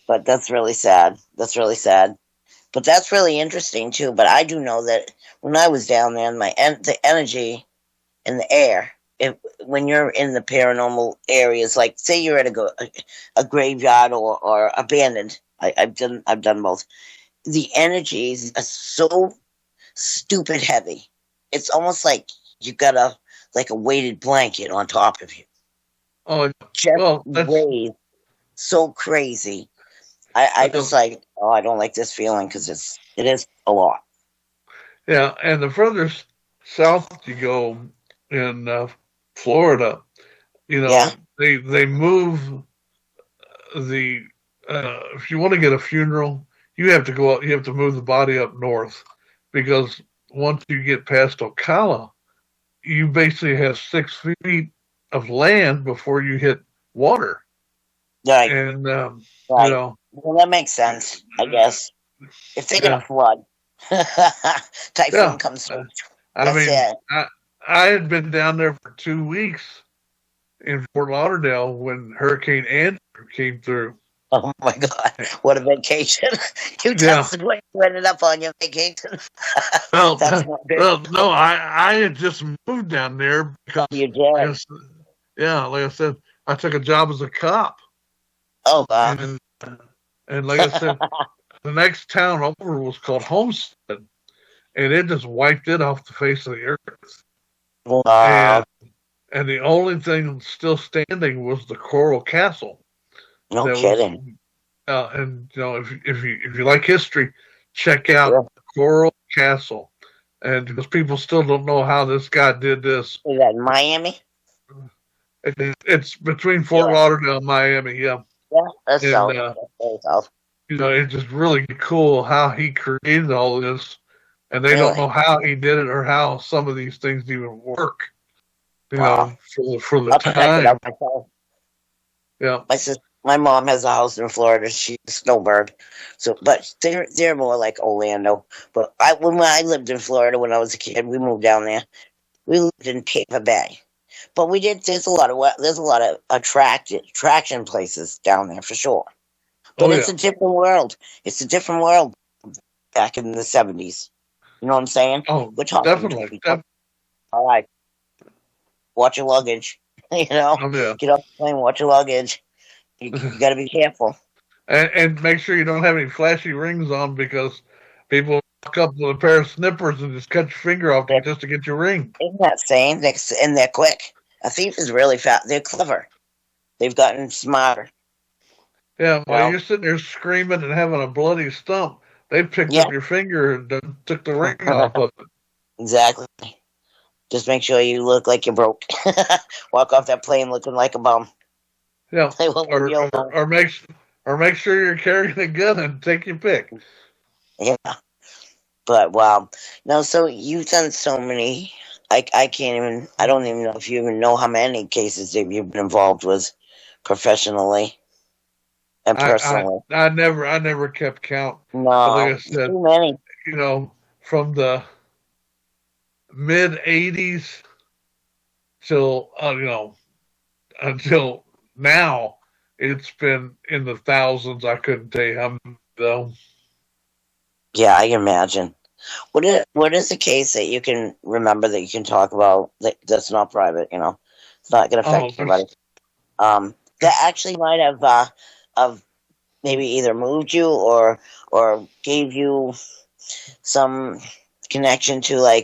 But that's really sad. That's really sad. But that's really interesting too. But I do know that when I was down there, the energy in the air, when you're in the paranormal areas, like say you're at a graveyard or abandoned, I've done both. The energies are so stupid heavy. It's almost like you got a weighted blanket on top of you. Oh, weighs so crazy. I just I don't like this feeling because it is a lot. Yeah, and the further south you go in Florida, they move the if you want to get a funeral, you have to go out. You have to move the body up north, because once you get past Ocala, you basically have 6 feet of land before you hit water. Right. And well, that makes sense, I guess. If they're gonna flood, typhoon comes through. I had been down there for 2 weeks in Fort Lauderdale when Hurricane Andrew came through. Oh my God! What a vacation! You just ended up on your vacation. No, I had just moved down there because you did. Like I said, I took a job as a cop. Oh wow! And like I said, the next town over was called Homestead, and it just wiped it off the face of the earth. Wow! And the only thing still standing was the Coral Castle. No kidding. And if you like history, check out the Coral Castle, and because people still don't know how this guy did this. Is that in Miami? It's between Fort Lauderdale and Miami. Yeah. Yeah, that's south. It's just really cool how he created all this, and they don't know how he did it or how some of these things even work. For the time. Yeah. My mom has a house in Florida. She's a snowbird, but they're more like Orlando. But when I lived in Florida when I was a kid, we moved down there. We lived in Tampa Bay, but we did. There's a lot of attraction places down there for sure. But it's a different world. It's a different world back in the 70s. You know what I'm saying? Oh, we're talking definitely. All right, watch your luggage. Get off the plane, watch your luggage. You got to be careful. And make sure you don't have any flashy rings on, because people walk up with a pair of snippers and just cut your finger off just to get your ring. Isn't that same? And they're quick. A thief is really fast. They're clever. They've gotten smarter. Yeah, while you're sitting there screaming and having a bloody stump, they picked up your finger and took the ring off of it. Exactly. Just make sure you look like you're broke. Walk off that plane looking like a bum. Yeah, or make sure you're carrying a gun and take your pick. Yeah, but wow, no. So you've done so many. I don't even know if you even know how many cases that you've been involved with professionally and personally. I never kept count. No, but like I said, too many. From the mid '80s till until now, it's been in the thousands. I couldn't tell you how many, though. Yeah, I can imagine. What is the case that you can remember that you can talk about that's not private? It's not going to affect anybody. That actually might have maybe either moved you or gave you some connection to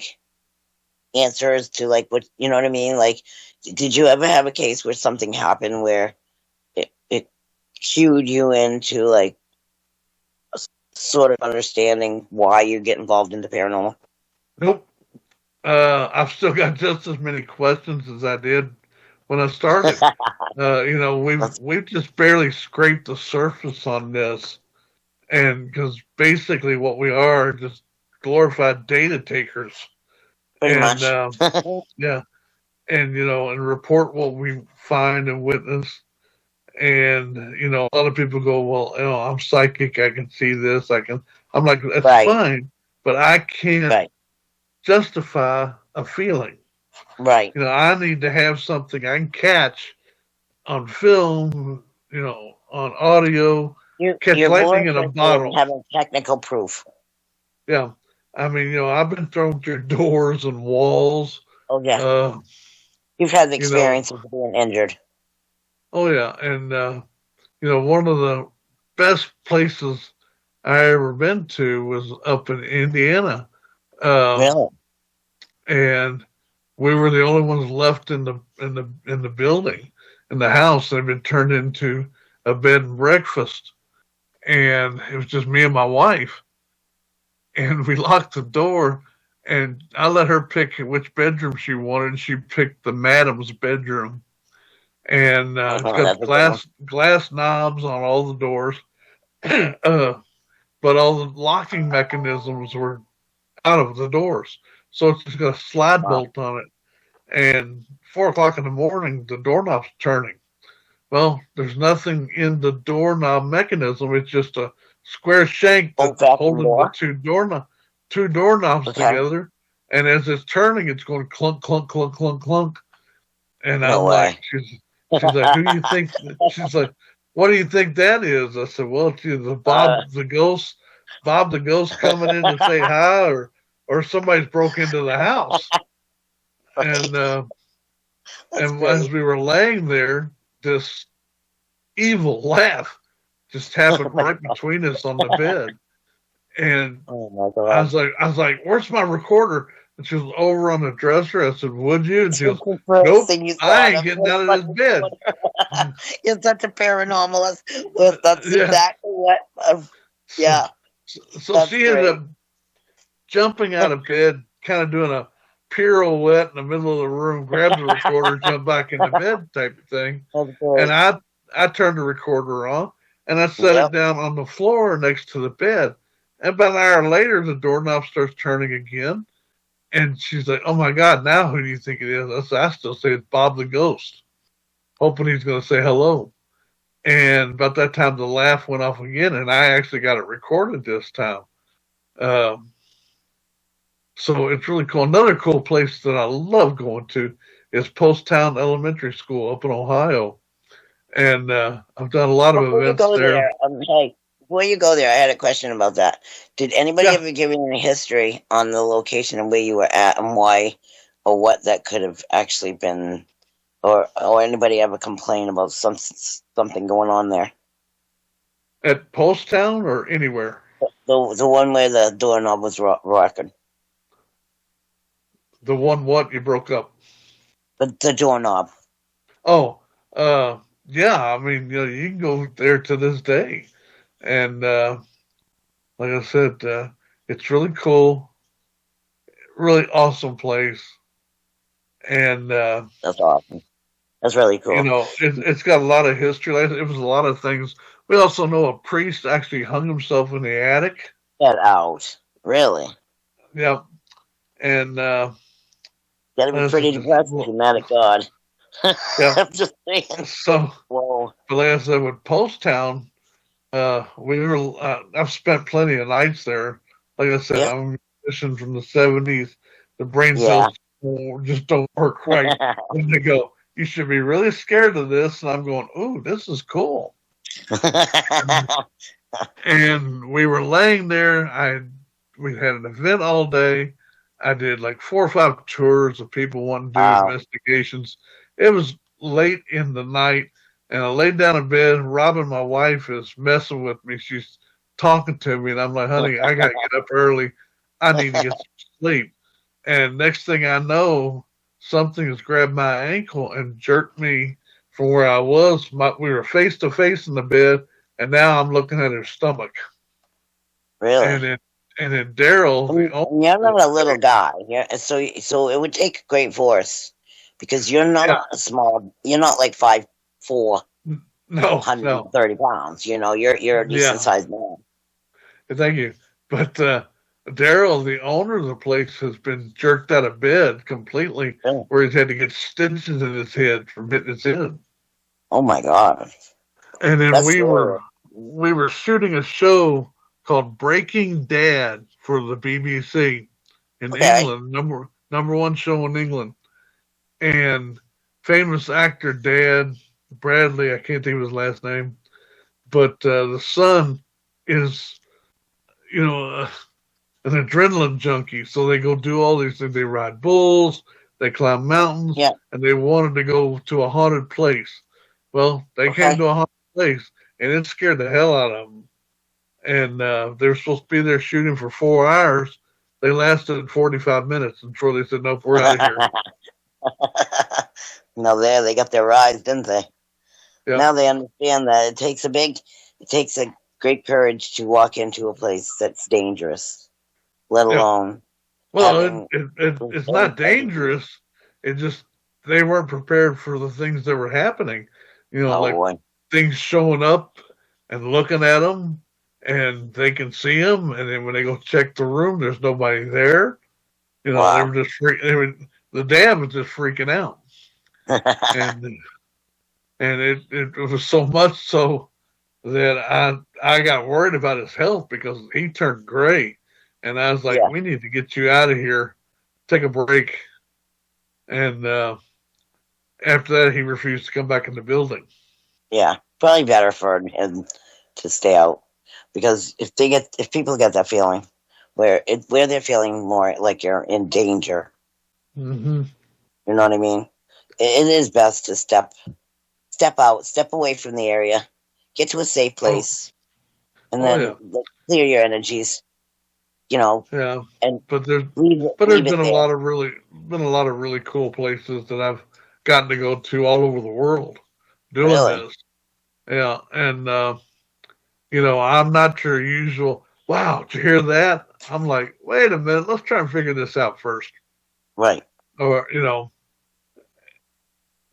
answers to what you know what I mean? Did you ever have a case where something happened where it cued you into like sort of understanding why you get involved in the paranormal? Nope. I've still got just as many questions as I did when I started. We've just barely scraped the surface on this, and because basically what we are just glorified data takers, Pretty and much. yeah, and report what we find and witness. And a lot of people go, well, I'm psychic, I can see this, I'm like, that's Right. fine, but I can't Right. justify a feeling. Right. I need to have something I can catch on film, on audio, catch You're more lightning in a interested bottle. in having technical proof. Yeah. I mean, I've been thrown through doors and walls. Oh, yeah. You've had the experience of being injured. Oh, yeah. And, one of the best places I ever been to was up in Indiana. Really? And we were the only ones left in the building, in the house. They'd been turned into a bed and breakfast, and it was just me and my wife. And we locked the door, and I let her pick which bedroom she wanted. And she picked the madam's bedroom, and it's got glass knobs on all the doors, but all the locking mechanisms were out of the doors. So it's just got a slide bolt on it. And 4 o'clock in the morning, the doorknob's turning. Well, there's nothing in the doorknob mechanism. It's just a square shank that's holding the two doorknobs together. And as it's turning, it's going clunk, clunk, clunk, clunk, clunk. And I'm like, she's like, who do you think? She's like, what do you think that is? I said, well, it's either Bob the ghost coming in to say hi, or somebody's broke into the house. And as we were laying there, this evil laugh just happened right between us on the bed. And I was like, where's my recorder? And she was over on the dresser. I said, would you? And she goes, nope, I ain't getting out of this bed. You're such a paranormalist. That's exactly what. So she ended up jumping out of bed, kind of doing a pirouette in the middle of the room, grabbed the recorder, jumped back into bed type of thing. And I turned the recorder on, and I set it down on the floor next to the bed. And about an hour later, the doorknob starts turning again. And she's like, oh, my God, now who do you think it is? I still say it's Bob the Ghost, hoping he's going to say hello. And about that time, the laugh went off again, and I actually got it recorded this time. So it's really cool. Another cool place that I love going to is Post-Town Elementary School up in Ohio. And I've done a lot of events there. Hey, before you go there, I had a question about that. Did anybody ever give you any history on the location and where you were at and why, or what that could have actually been, or anybody ever complain about something going on there? At Post-Town or anywhere? The one where the doorknob was rocking. The one what? You broke up? The doorknob. Oh, yeah. I mean, you can go there to this day. And like I said, it's really cool. Really awesome place. And that's awesome. That's really cool. It's got a lot of history. It was a lot of things. We also know a priest actually hung himself in the attic. Get out. Really? Yeah. And gotta be pretty depressed if you're mad at God. Yeah. I'm just saying. So, whoa. But like I said, with Post-Town, I've spent plenty of nights there. Like I said, I'm a musician from the 70s. The brain cells just don't work right. And they go, you should be really scared of this. And I'm going, ooh, this is cool. And we were laying there. We had an event all day. I did like 4 or 5 tours of people wanting to do investigations. It was late in the night, and I laid down in bed. Robin, my wife, is messing with me. She's talking to me, and I'm like, honey, I got to get up early. I need to get some sleep. And next thing I know, something has grabbed my ankle and jerked me from where I was. We were face to face in the bed, and now I'm looking at her stomach. Really? And then Daryl, You're not a little guy. So it would take a great force because you're not a small. You're not like 5'4", no, 130 pounds. You're a decent sized man. Thank you. But Daryl, the owner of the place, has been jerked out of bed completely, where he's had to get stitches in his head from hitting his head. Oh my God! And then we were shooting a show called Breaking Dad for the BBC in England, number one show in England. And famous actor Dad Bradley, I can't think of his last name, but the son is, an adrenaline junkie. So they go do all these things. They ride bulls, they climb mountains, and they wanted to go to a haunted place. Well, they came to a haunted place, and it scared the hell out of them. And they were supposed to be there shooting for 4 hours. They lasted 45 minutes before they said, nope, we're out of here. No, they got their rise, didn't they? Yep. Now they understand that it takes a great courage to walk into a place that's dangerous, let alone. Well, it's not dangerous. It just, they weren't prepared for the things that were happening. Things showing up and looking at them, and they can see them, and then when they go check the room, there's nobody there. They were just the dad was just freaking out. and it was so much so that I got worried about his health because he turned gray, and I was like, we need to get you out of here, take a break. And after that, he refused to come back in the building. Yeah, probably better for him to stay out, because if people get that feeling where they're feeling more like you're in danger, mm-hmm. You know what I mean? It is best to step out, step away from the area, get to a safe place, and then clear your energies. Yeah, and there's been a lot of really cool places that I've gotten to go to all over the world doing this. Yeah, and I'm not your usual. Wow, did you hear that? I'm like, wait a minute, let's try and figure this out first. Right. Or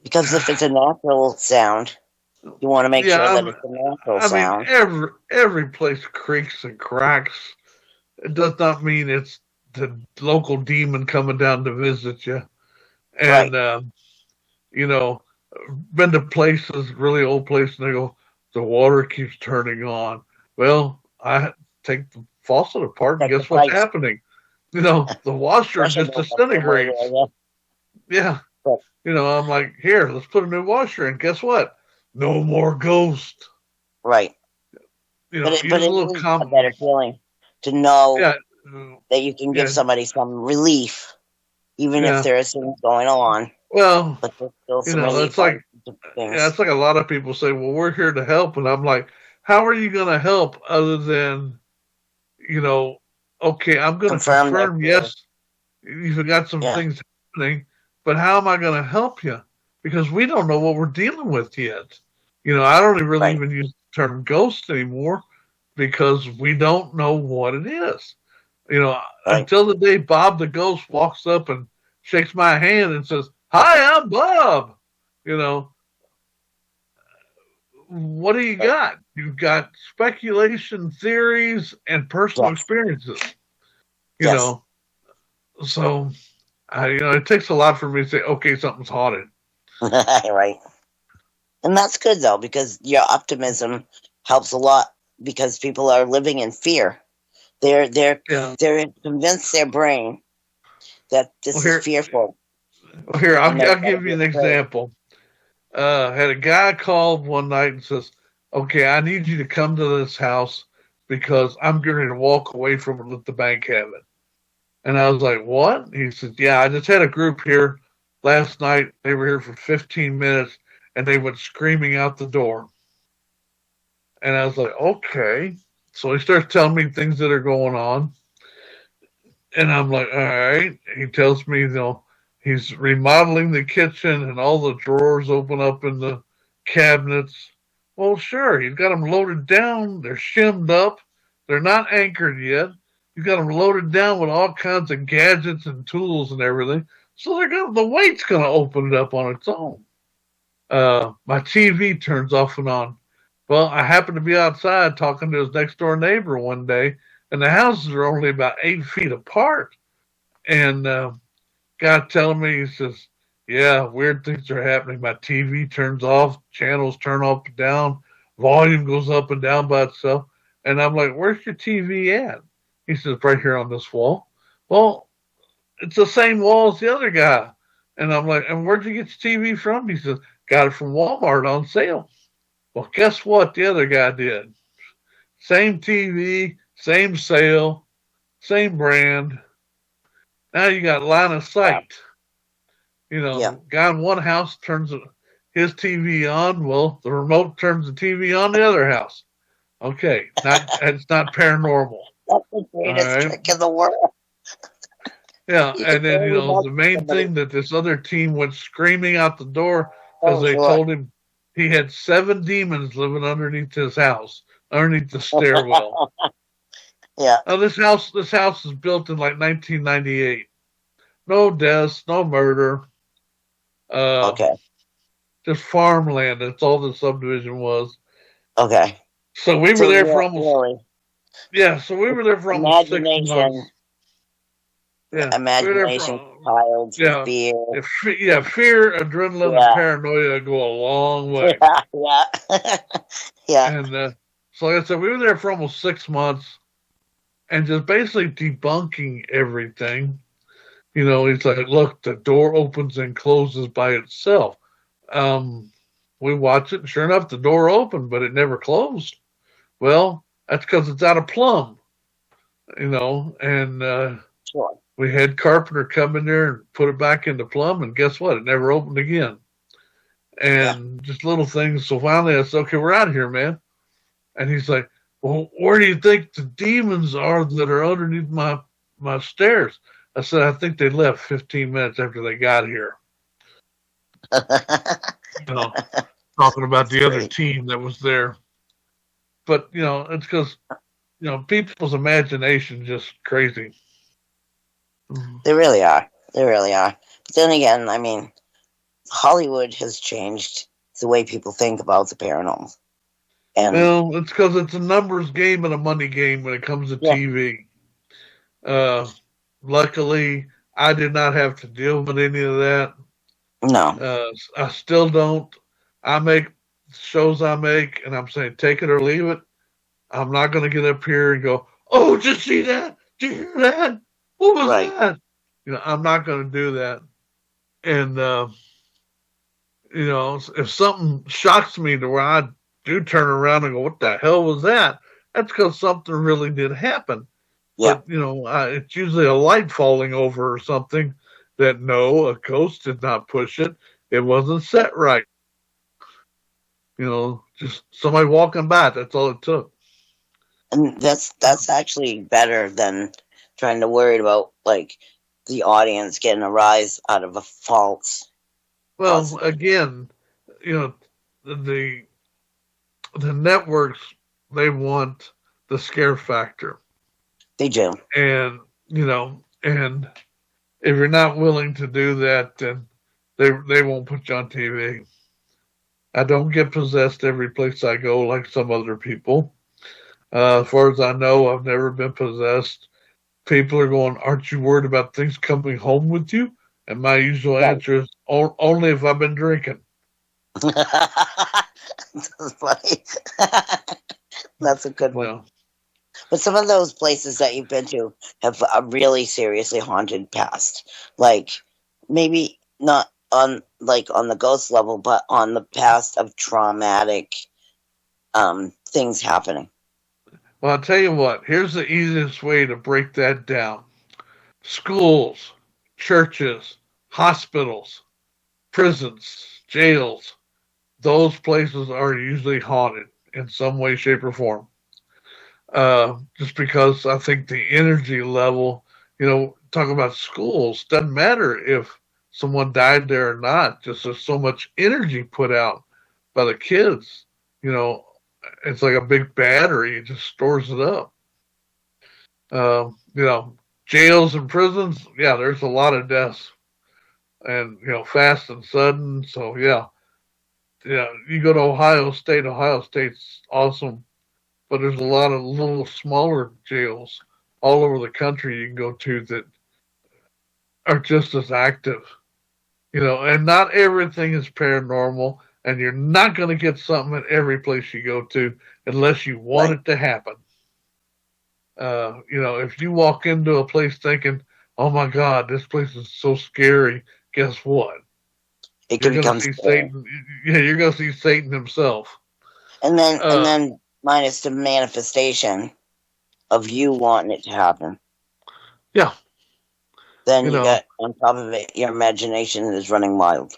because if it's a natural sound, you want to make sure that it's a natural sound. I mean, every place creaks and cracks. It does not mean it's the local demon coming down to visit you. And, been to places, really old places, and they go, the water keeps turning on. Well, I take the faucet apart, and guess what's happening? The washer just disintegrates. Yeah. I'm like, here, let's put a new washer in. Guess what? No more ghost. Right. But it is a better feeling to know that you can give somebody some relief, even if there is things going on. Well, but there's still it's like a lot of people say, well, we're here to help. And I'm like, how are you going to help other than, okay, I'm going to confirm, yes, you've got some things happening, but how am I going to help you? Because we don't know what we're dealing with yet. I don't really even use the term ghost anymore because we don't know what it is. Until the day Bob the ghost walks up and shakes my hand and says, hi, I'm Bob. What do you got? You've got speculation, theories, and personal experiences. So it takes a lot for me to say, okay, something's haunted. Right. And that's good, though, because your optimism helps a lot, because people are living in fear. They're convinced their brain that this is fearful. Well, here, I'll give you an example. Had a guy called one night and says, okay, I need you to come to this house because I'm going to walk away from it and let the bank have it. And I was like, what? He said, yeah, I just had a group here last night. They were here for 15 minutes and they went screaming out the door. And I was like, okay. So he starts telling me things that are going on. And I'm like, all right. He tells me, he's remodeling the kitchen and all the drawers open up in the cabinets. Well, sure, he's got them loaded down. They're shimmed up. They're not anchored yet. You've got them loaded down with all kinds of gadgets and tools and everything. So the weight's going to open it up on its own. My TV turns off and on. Well, I happened to be outside talking to his next door neighbor one day, and the houses are only about 8 feet apart. And guy telling me, he says, yeah, weird things are happening. My TV turns off, channels turn up and down, volume goes up and down by itself. And I'm like, where's your TV at? He says, right here on this wall. Well, it's the same wall as the other guy. And I'm like, and where'd you get your TV from? He says, got it from Walmart on sale. Well, guess what the other guy did? Same TV, same sale, same brand. Now you got line of sight. You know, guy in one house turns his TV on. Well, the remote turns the TV on the other house. Okay, it's not paranormal. That's the greatest trick in the world. Yeah, and then, the main thing that this other team went screaming out the door because they told him he had 7 demons living underneath his house, underneath the stairwell. Yeah. Now, this house is built in like 1998. No deaths, no murder. Okay. Just farmland. That's all the subdivision was. Okay. So we were there for almost. Yeah, so we were there for almost 6 months. Yeah, imagination, child, fear. Fear, adrenaline, and paranoia go a long way. Yeah. And so, like I said, we were there for almost 6 months, and just basically debunking everything. He's like, look, the door opens and closes by itself. We watch it, and sure enough, the door opened, but it never closed. Well, that's because it's out of plumb, and sure. We had Carpenter come in there and put it back into plumb, and guess what? It never opened again. And just little things. So finally I said, okay, we're out of here, man. And he's like, well, where do you think the demons are that are underneath my stairs? I said, I think they left 15 minutes after they got here. Talking about the other team that was there. But, it's because, people's imagination just crazy. They really are. But then again, I mean, Hollywood has changed the way people think about the paranormal. And it's because it's a numbers game and a money game when it comes to TV. Luckily, I did not have to deal with any of that. No. I still don't. I make shows I make, and I'm saying take it or leave it. I'm not going to get up here and go, oh, did you see that? Did you hear that? What was that? I'm not going to do that. And, if something shocks me to where I do turn around and go, what the hell was that? That's because something really did happen. Yeah. But, it's usually a light falling over or something that, no, a ghost did not push it. It wasn't set right. Just somebody walking by. That's all it took. And that's actually better than trying to worry about, like, the audience getting a rise out of a false. Well, again, the networks, they want the scare factor. They do. And, and if you're not willing to do that, then they won't put you on TV. I don't get possessed every place I go like some other people. As far as I know, I've never been possessed. People are going, aren't you worried about things coming home with you? And my usual answer is, only if I've been drinking. That's funny. That's a good one. But some of those places that you've been to have a really seriously haunted past. Like, maybe not on the ghost level, but on the past of traumatic things happening. Well, I'll tell you what, here's the easiest way to break that down. Schools, churches, hospitals, prisons, jails, those places are usually haunted in some way, shape, or form. Just because I think the energy level, talk about schools, doesn't matter if someone died there or not. Just there's so much energy put out by the kids. It's like a big battery. It just stores it up. Jails and prisons, yeah, there's a lot of deaths. And, fast and sudden. So, yeah, you go to Ohio State's awesome. But there's a lot of little smaller jails all over the country you can go to that are just as active. And not everything is paranormal, and you're not going to get something at every place you go to unless you want it to happen. If you walk into a place thinking, oh my God, this place is so scary, guess what? It could become Satan. Yeah, you're going to see Satan himself. And then minus the manifestation of you wanting it to happen. Yeah. Then you got, on top of it, your imagination is running wild.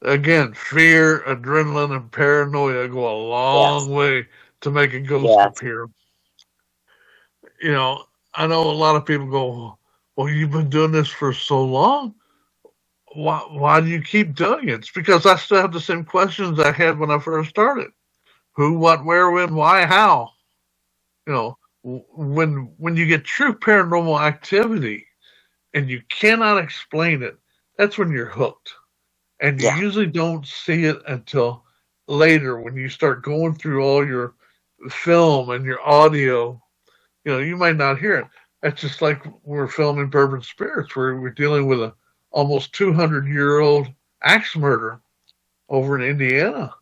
Again, fear, adrenaline, and paranoia go a long way to make a ghost appear. I know a lot of people go, well, you've been doing this for so long. Why do you keep doing it? It's because I still have the same questions I had when I first started. Who, what, where, when, why, how? When you get true paranormal activity and you cannot explain it, that's when you're hooked. And you usually don't see it until later when you start going through all your film and your audio. You might not hear it. That's just like we're filming Bourbon Spirits, where we're dealing with a almost 200-year-old axe murder over in Indiana,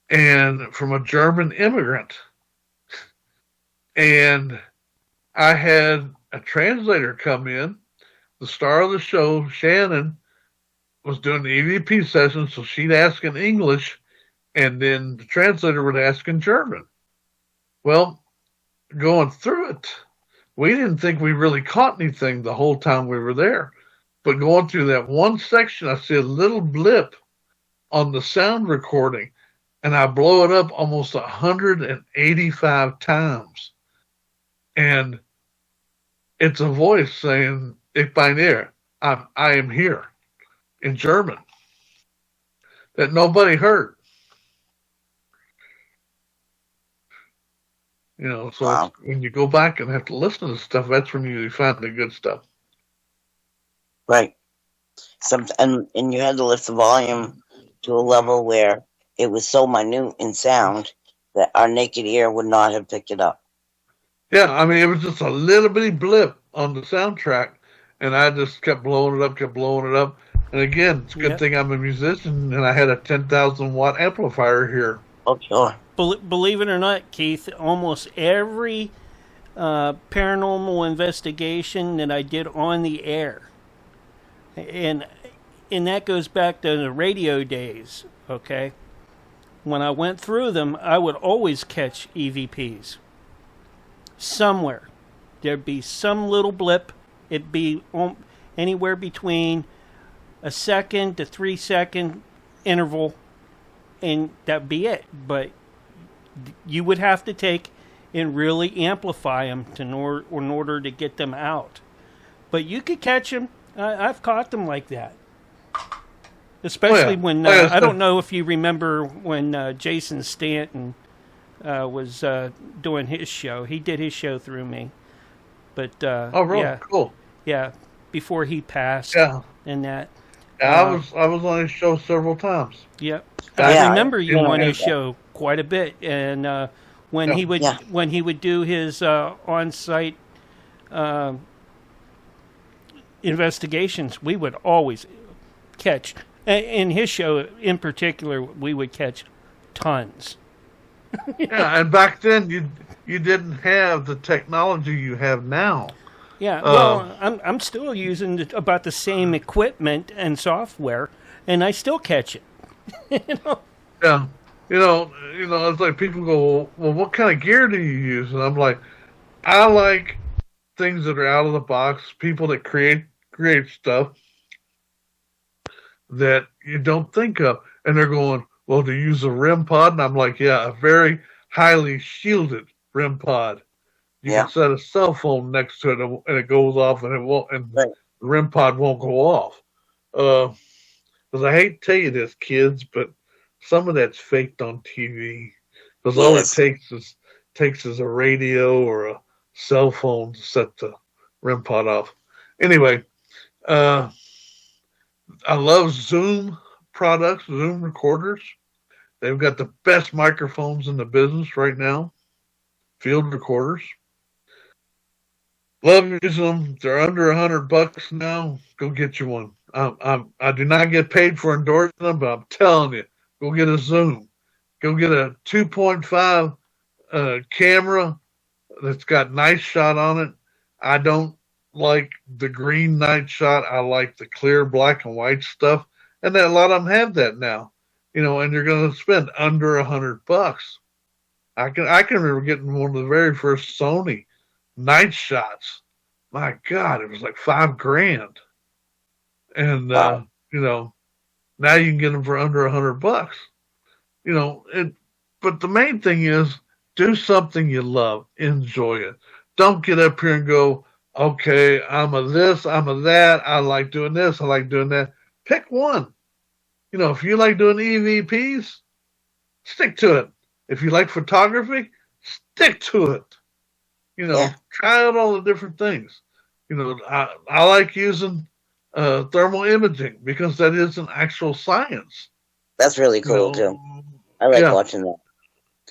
and from a German immigrant. And I had a translator come in. The star of the show, Shannon, was doing the EVP session, so she'd ask in English, and then the translator would ask in German. Well, going through it, we didn't think we really caught anything the whole time we were there. But going through that one section, I see a little blip on the sound recording, and I blow it up almost 185 times. And it's a voice saying, Ich bin hier, I am here, in German, that nobody heard. So when you go back and have to listen to stuff, that's when you find the good stuff. Right. And you had to lift the volume to a level where it was so minute in sound that our naked ear would not have picked it up. Yeah, I mean, it was just a little bitty blip on the soundtrack, and I just kept blowing it up. And again, it's a good thing I'm a musician, and I had a 10,000 watt amplifier here. Oh, sure. Believe it or not, Keith, almost every paranormal investigation that I did on the air, and that goes back to the radio days, okay? When I went through them, I would always catch EVPs. Somewhere. There'd be some little blip. It'd be anywhere between a 2 to 3 second interval, and that'd be it. But you would have to take and really amplify them in order to get them out. But you could catch them. I've caught them like that. Especially when, I don't know if you remember when Jason Stanton was doing his show. He did his show through me. But, oh, really? Yeah, cool. Yeah, before he passed. Yeah. And that. Yeah, I was on his show several times. Yep. I remember you on his show quite a bit. And when he would do his on-site investigations, we would always catch. In his show in particular, we would catch tons. Yeah, and back then you didn't have the technology you have now. Yeah, well, I'm still using about the same equipment and software, and I still catch it. Yeah, it's like people go, well, what kind of gear do you use? And I'm like, I like things that are out of the box, people that create stuff that you don't think of. And they're going, well, to use a REM pod? And I'm like, yeah, a very highly shielded REM pod. You can set a cell phone next to it, and it goes off, and it won't, and the REM pod won't go off. Because I hate to tell you this, kids, but some of that's faked on TV. Because all it takes is a radio or a cell phone to set the REM pod off. Anyway, I love Zoom products, Zoom recorders. They've got the best microphones in the business right now. Field recorders. Love using them. They're under $100 now. Go get you one. I do not get paid for endorsing them, but I'm telling you, go get a Zoom. Go get a 2.5 camera that's got night shot on it. I don't like the green night shot. I like the clear black and white stuff, and a lot of them have that now. And you're going to spend under $100. I can remember getting one of the very first Sony night shots. My God, it was like $5,000, and Wow. now you can get them for under $100. But the main thing is, do something you love, enjoy it. Don't get up here and go, okay, I'm a this, I'm a that. I like doing this, I like doing that. Pick one. If you like doing EVPs, stick to it. If you like photography, stick to it. Try out all the different things. I like using thermal imaging because that is an actual science. That's really cool too. I like watching that.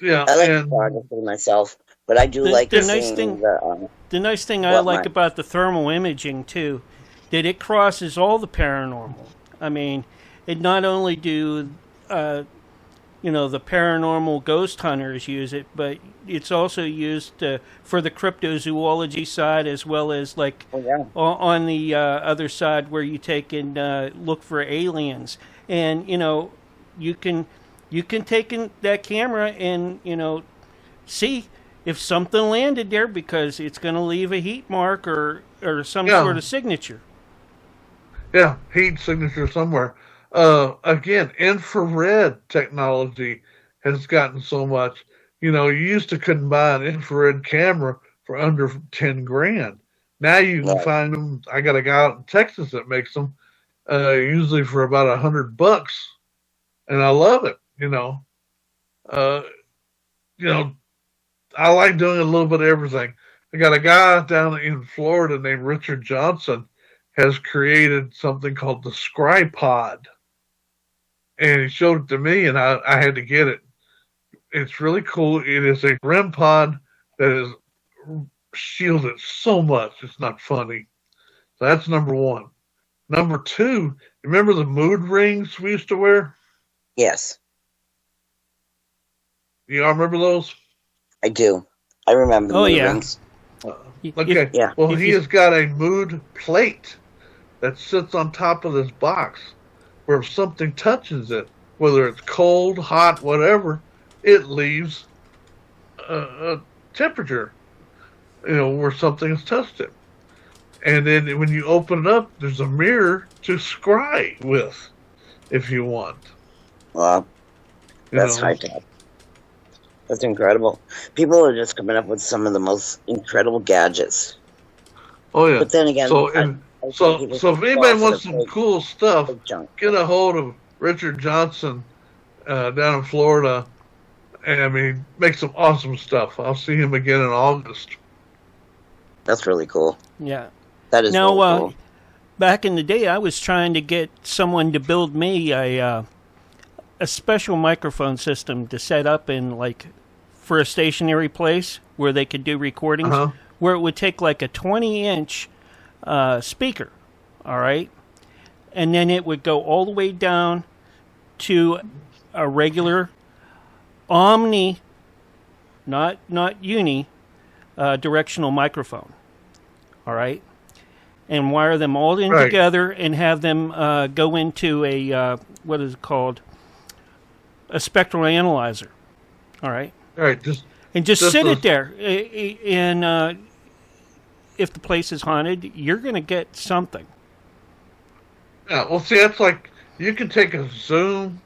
Yeah, I like photography myself, but I do like the seeing nice thing. The nice thing I like about the thermal imaging too, that it crosses all the paranormal. I mean, it not only do the paranormal ghost hunters use it, but it's also used for the cryptozoology side as well as on the other side where you take and look for aliens. And you can take in that camera and see if something landed there because it's going to leave a heat mark or some sort of signature. Yeah, heat signature somewhere. Again, infrared technology has gotten so much. You used to couldn't buy an infrared camera for under $10,000. Now you can find them. I got a guy out in Texas that makes them, usually for about $100, and I love it. I like doing a little bit of everything. I got a guy down in Florida named Richard Johnson has created something called the Scrypod. And he showed it to me, and I had to get it. It's really cool. It is a REM pod that is shielded so much. It's not funny. So that's number one. Number two, remember the mood rings we used to wear? Yes. You all remember those? I do. I remember the mood yeah. rings. Okay. Yeah. Well, he has got a mood plate that sits on top of this box where if something touches it, whether it's cold, hot, whatever, it leaves a temperature, where something has touched it. And then when you open it up, there's a mirror to scry with if you want. Wow. That's high tech. That's incredible. People are just coming up with some of the most incredible gadgets. Oh, yeah. But then again, so if anybody wants some cool stuff, get a hold of Richard Johnson down in Florida. And make some awesome stuff. I'll see him again in August. That's really cool. Yeah. That is really cool. Back in the day, I was trying to get someone to build me a special microphone system to set up in for a stationary place where they could do recordings, where it would take a 20-inch speaker, all right, and then it would go all the way down to a regular omni, not uni, directional microphone, all right, and wire them all in together and have them go into a what is it called? A spectral analyzer, all right. All right, just sit it there, and if the place is haunted, you're going to get something. Yeah, well, see, that's you can take a Zoom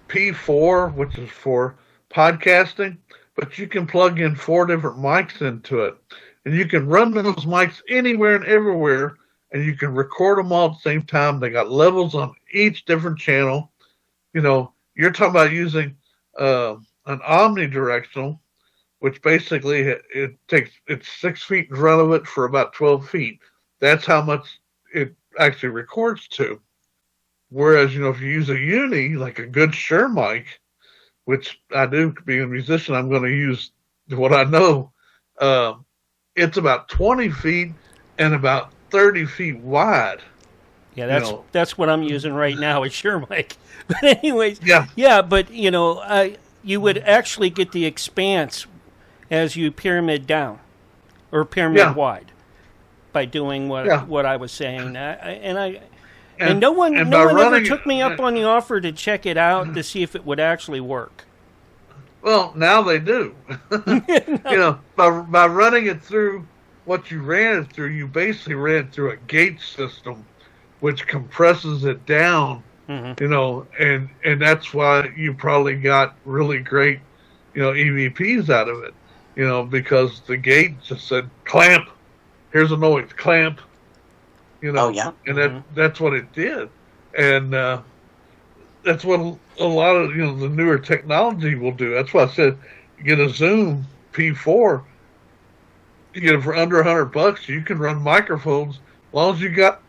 P4, which is for podcasting, but you can plug in 4 different mics into it, and you can run those mics anywhere and everywhere and you can record them all at the same time. They got levels on each different channel. You know, you're talking about using an omnidirectional, which basically it's 6 feet in front of it for about 12 feet. That's how much it actually records to. Whereas, you know, if you use a uni, like a good Shure mic, which I do being a musician, I'm going to use what I know. It's about 20 feet and about 30 feet wide. Yeah, that's what I'm using right now, a Shure mic. But anyways, yeah, but you know, you would actually get the expanse as you pyramid down or pyramid wide by doing what I was saying. And no one ever took me up on the offer to check it out to see if it would actually work. Well, now they do. You know, by running it through what you ran it through, you basically ran it through a gate system, which compresses it down. Mm-hmm. You know, and that's why you probably got really great, you know, EVPs out of it. You know, because the gate just said clamp. Here's a noise, clamp. You know, and that's what it did, and that's what a lot of, you know, the newer technology will do. That's why I said get a Zoom P4. You get it for under $100. You can run microphones as long as you got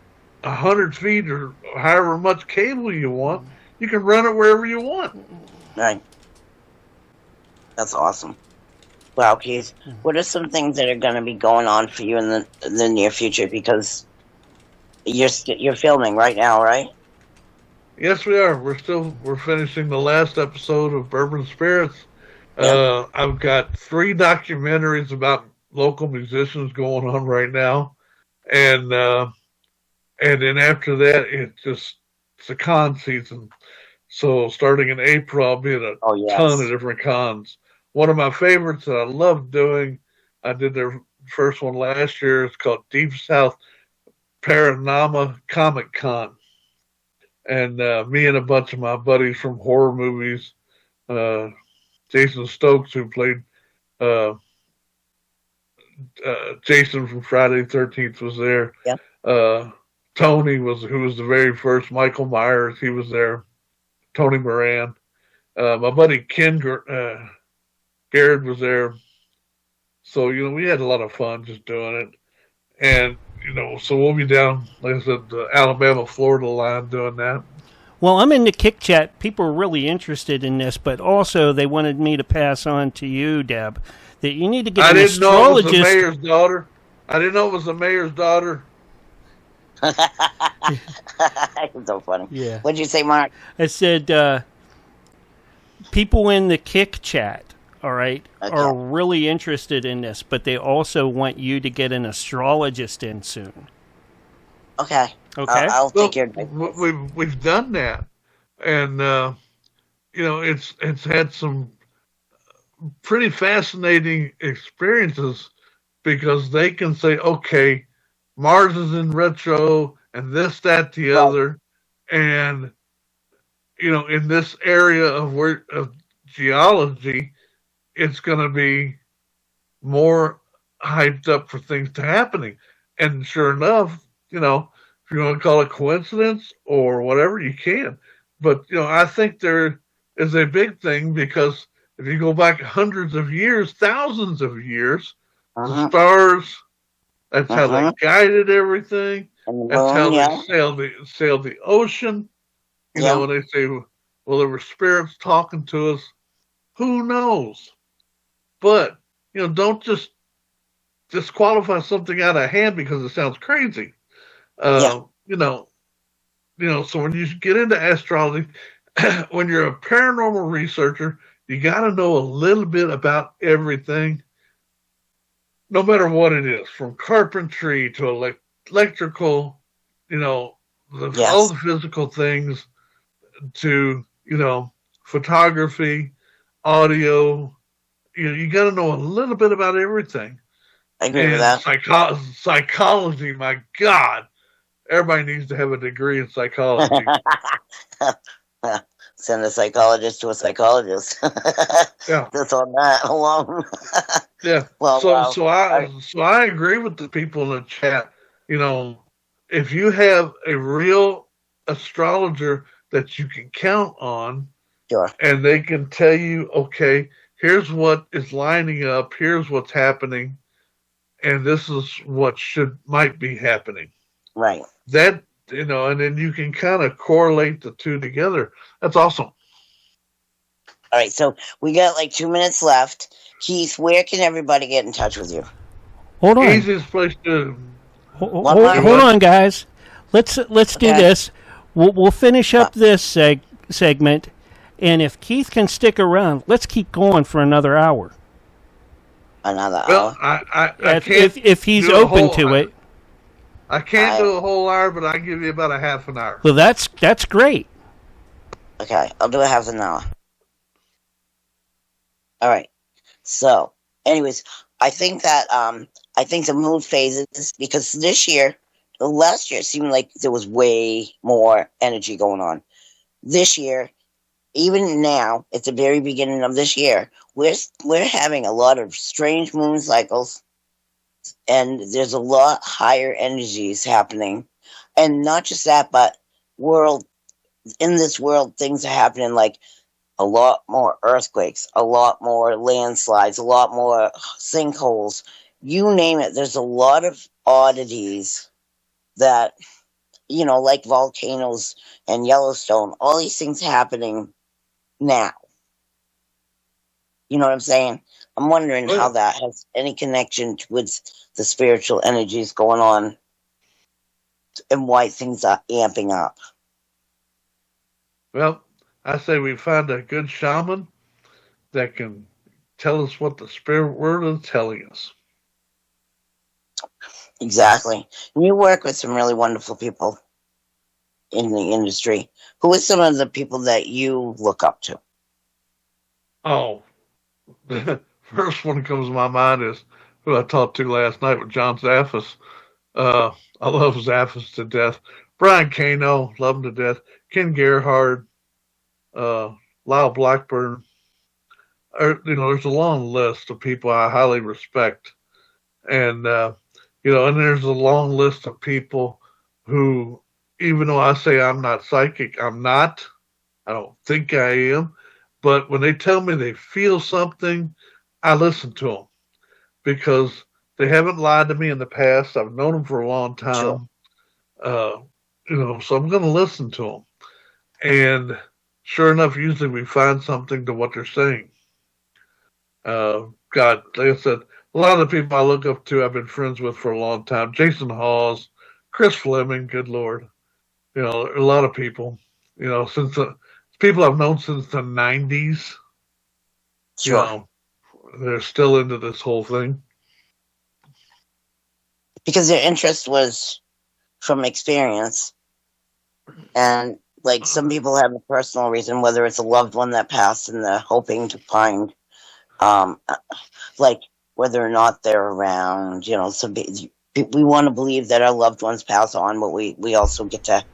100 feet or however much cable you want. You can run it wherever you want. Right. That's awesome. Wow, Keith, what are some things that are going to be going on for you in the near future? Because you're filming right now, right? Yes, we are. We're finishing the last episode of Bourbon Spirits. I've got 3 documentaries about local musicians going on right now, and then after that, it's a con season. So starting in April, I'll be at a ton of different cons. One of my favorites that I love doing, I did their first one last year. It's called Deep South Paranormalists Comic Con. And me and a bunch of my buddies from horror movies, Jason Stokes, who played Jason from Friday the 13th, was there. Yep. Tony who was the very first Michael Myers. He was there. Tony Moran. My buddy Ken Garrett was there. So, you know, we had a lot of fun just doing it. And, you know, so we'll be down, like I said, the Alabama, Florida line doing that. Well, I'm in the Kick Chat. People are really interested in this, but also they wanted me to pass on to you, Deb, that you need to get an astrologist. I didn't know it was the mayor's daughter. I didn't know it was the mayor's daughter. It's so funny. Yeah. What'd you say, Mark? I said people in the Kick Chat, all right, are really interested in this, but they also want you to get an astrologist in soon. Okay. I'll take your advice. We've done that, and you know, it's had some pretty fascinating experiences because they can say, okay, Mars is in retro, and this, that, the other, and you know, in this area of geology, it's going to be more hyped up for things to happening. And sure enough, you know, if you want to call it coincidence or whatever, you can. But, you know, I think there is a big thing because if you go back hundreds of years, thousands of years, the stars, that's how they guided everything. That's how they sailed the ocean. You know, when they say, well, there were spirits talking to us, who knows? But, you know, don't just disqualify something out of hand because it sounds crazy. You know, so when you get into astrology, when you're a paranormal researcher, you got to know a little bit about everything, no matter what it is, from carpentry to electrical, you know, all the physical things to, you know, photography, audio. You know, you got to know a little bit about everything. I agree with that. Psychology, my God. Everybody needs to have a degree in psychology. Send a psychologist to a psychologist. Just on that alone. Well, so I agree with the people in the chat. You know, if you have a real astrologer that you can count on, Sure. and they can tell you, okay, here's what is lining up, here's what's happening, and this is what might be happening. Right. That, and then you can kind of correlate the two together. That's awesome. All right, so we got like 2 minutes left. Kieth, where can everybody get in touch with you? Hold on. Easiest place to. Hold on, guys. Let's do this. We'll finish up this segment, and if Kieth can stick around, let's keep going for another hour. Another Well, hour? I can't. If he's open to it. I can't do a whole hour, but I give you about a half an hour. Well, that's great. Okay, I'll do a half an hour. All right. So, anyways, I think that the moon phases, because last year it seemed like there was way more energy going on. This year, even now, at the very beginning of this year, we're having a lot of strange moon cycles, and there's a lot higher energies happening. And not just that, but in this world, things are happening like a lot more earthquakes, a lot more landslides, a lot more sinkholes. You name it. There's a lot of oddities that, like volcanoes and Yellowstone, all these things happening now. You know what I'm saying? I'm wondering how that has any connection with the spiritual energies going on and why things are amping up. Well, I say we find a good shaman that can tell us what the spirit world is telling us. Exactly. And you work with some really wonderful people in the industry. Who are some of the people that you look up to? Oh, the first one that comes to my mind is who I talked to last night with John Zaffis. I love Zaffis to death. Brian Kano, love him to death. Ken Gerhard, Lyle Blackburn. There's a long list of people I highly respect. And, and there's a long list of people who, even though I say I'm not psychic, I'm not. I don't think I am. But when they tell me they feel something, I listen to them because they haven't lied to me in the past. I've known them for a long time. Sure. So I'm going to listen to them. And sure enough, usually we find something to what they're saying. God, like I said, a lot of the people I look up to, I've been friends with for a long time. Jason Hawes, Chris Fleming, good Lord. A lot of people, since people I've known since the 90s. Sure. They're still into this whole thing. Because their interest was from experience. And like some people have a personal reason, whether it's a loved one that passed and they're hoping to find, like whether or not they're around, we want to believe that our loved ones pass on, but we also get to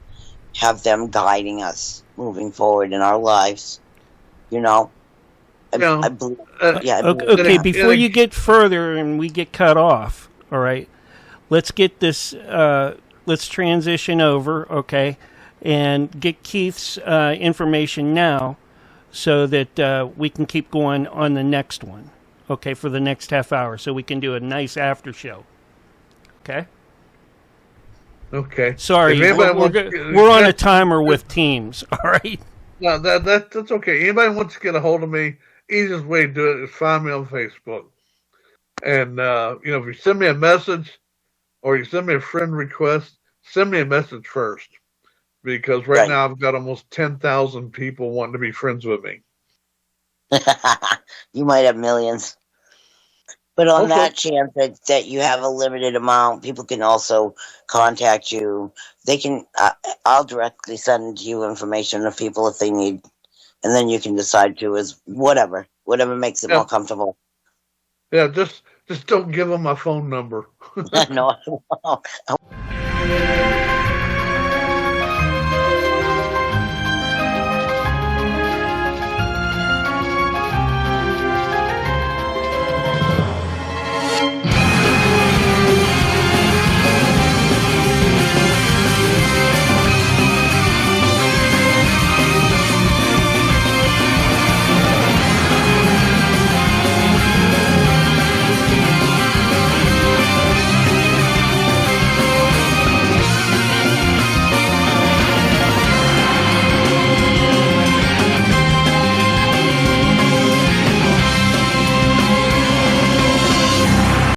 have them guiding us moving forward in our lives, I believe, okay, before you get further and we get cut off, all right, let's get this, let's transition over, okay, and get Kieth's information now so that we can keep going on the next one, okay, for the next half hour, so we can do a nice after show, okay? Okay. Sorry, we're on a timer with Teams, all right? No, that's okay. Anybody wants to get a hold of me, easiest way to do it is find me on Facebook. And, if you send me a message or you send me a friend request, send me a message first. Because right now I've got almost 10,000 people wanting to be friends with me. You might have millions. But on that chance that you have a limited amount, people can also contact you. They can, I'll directly send you information of people if they need. And then you can decide to as whatever makes it more comfortable. Yeah, just don't give them my phone number. No.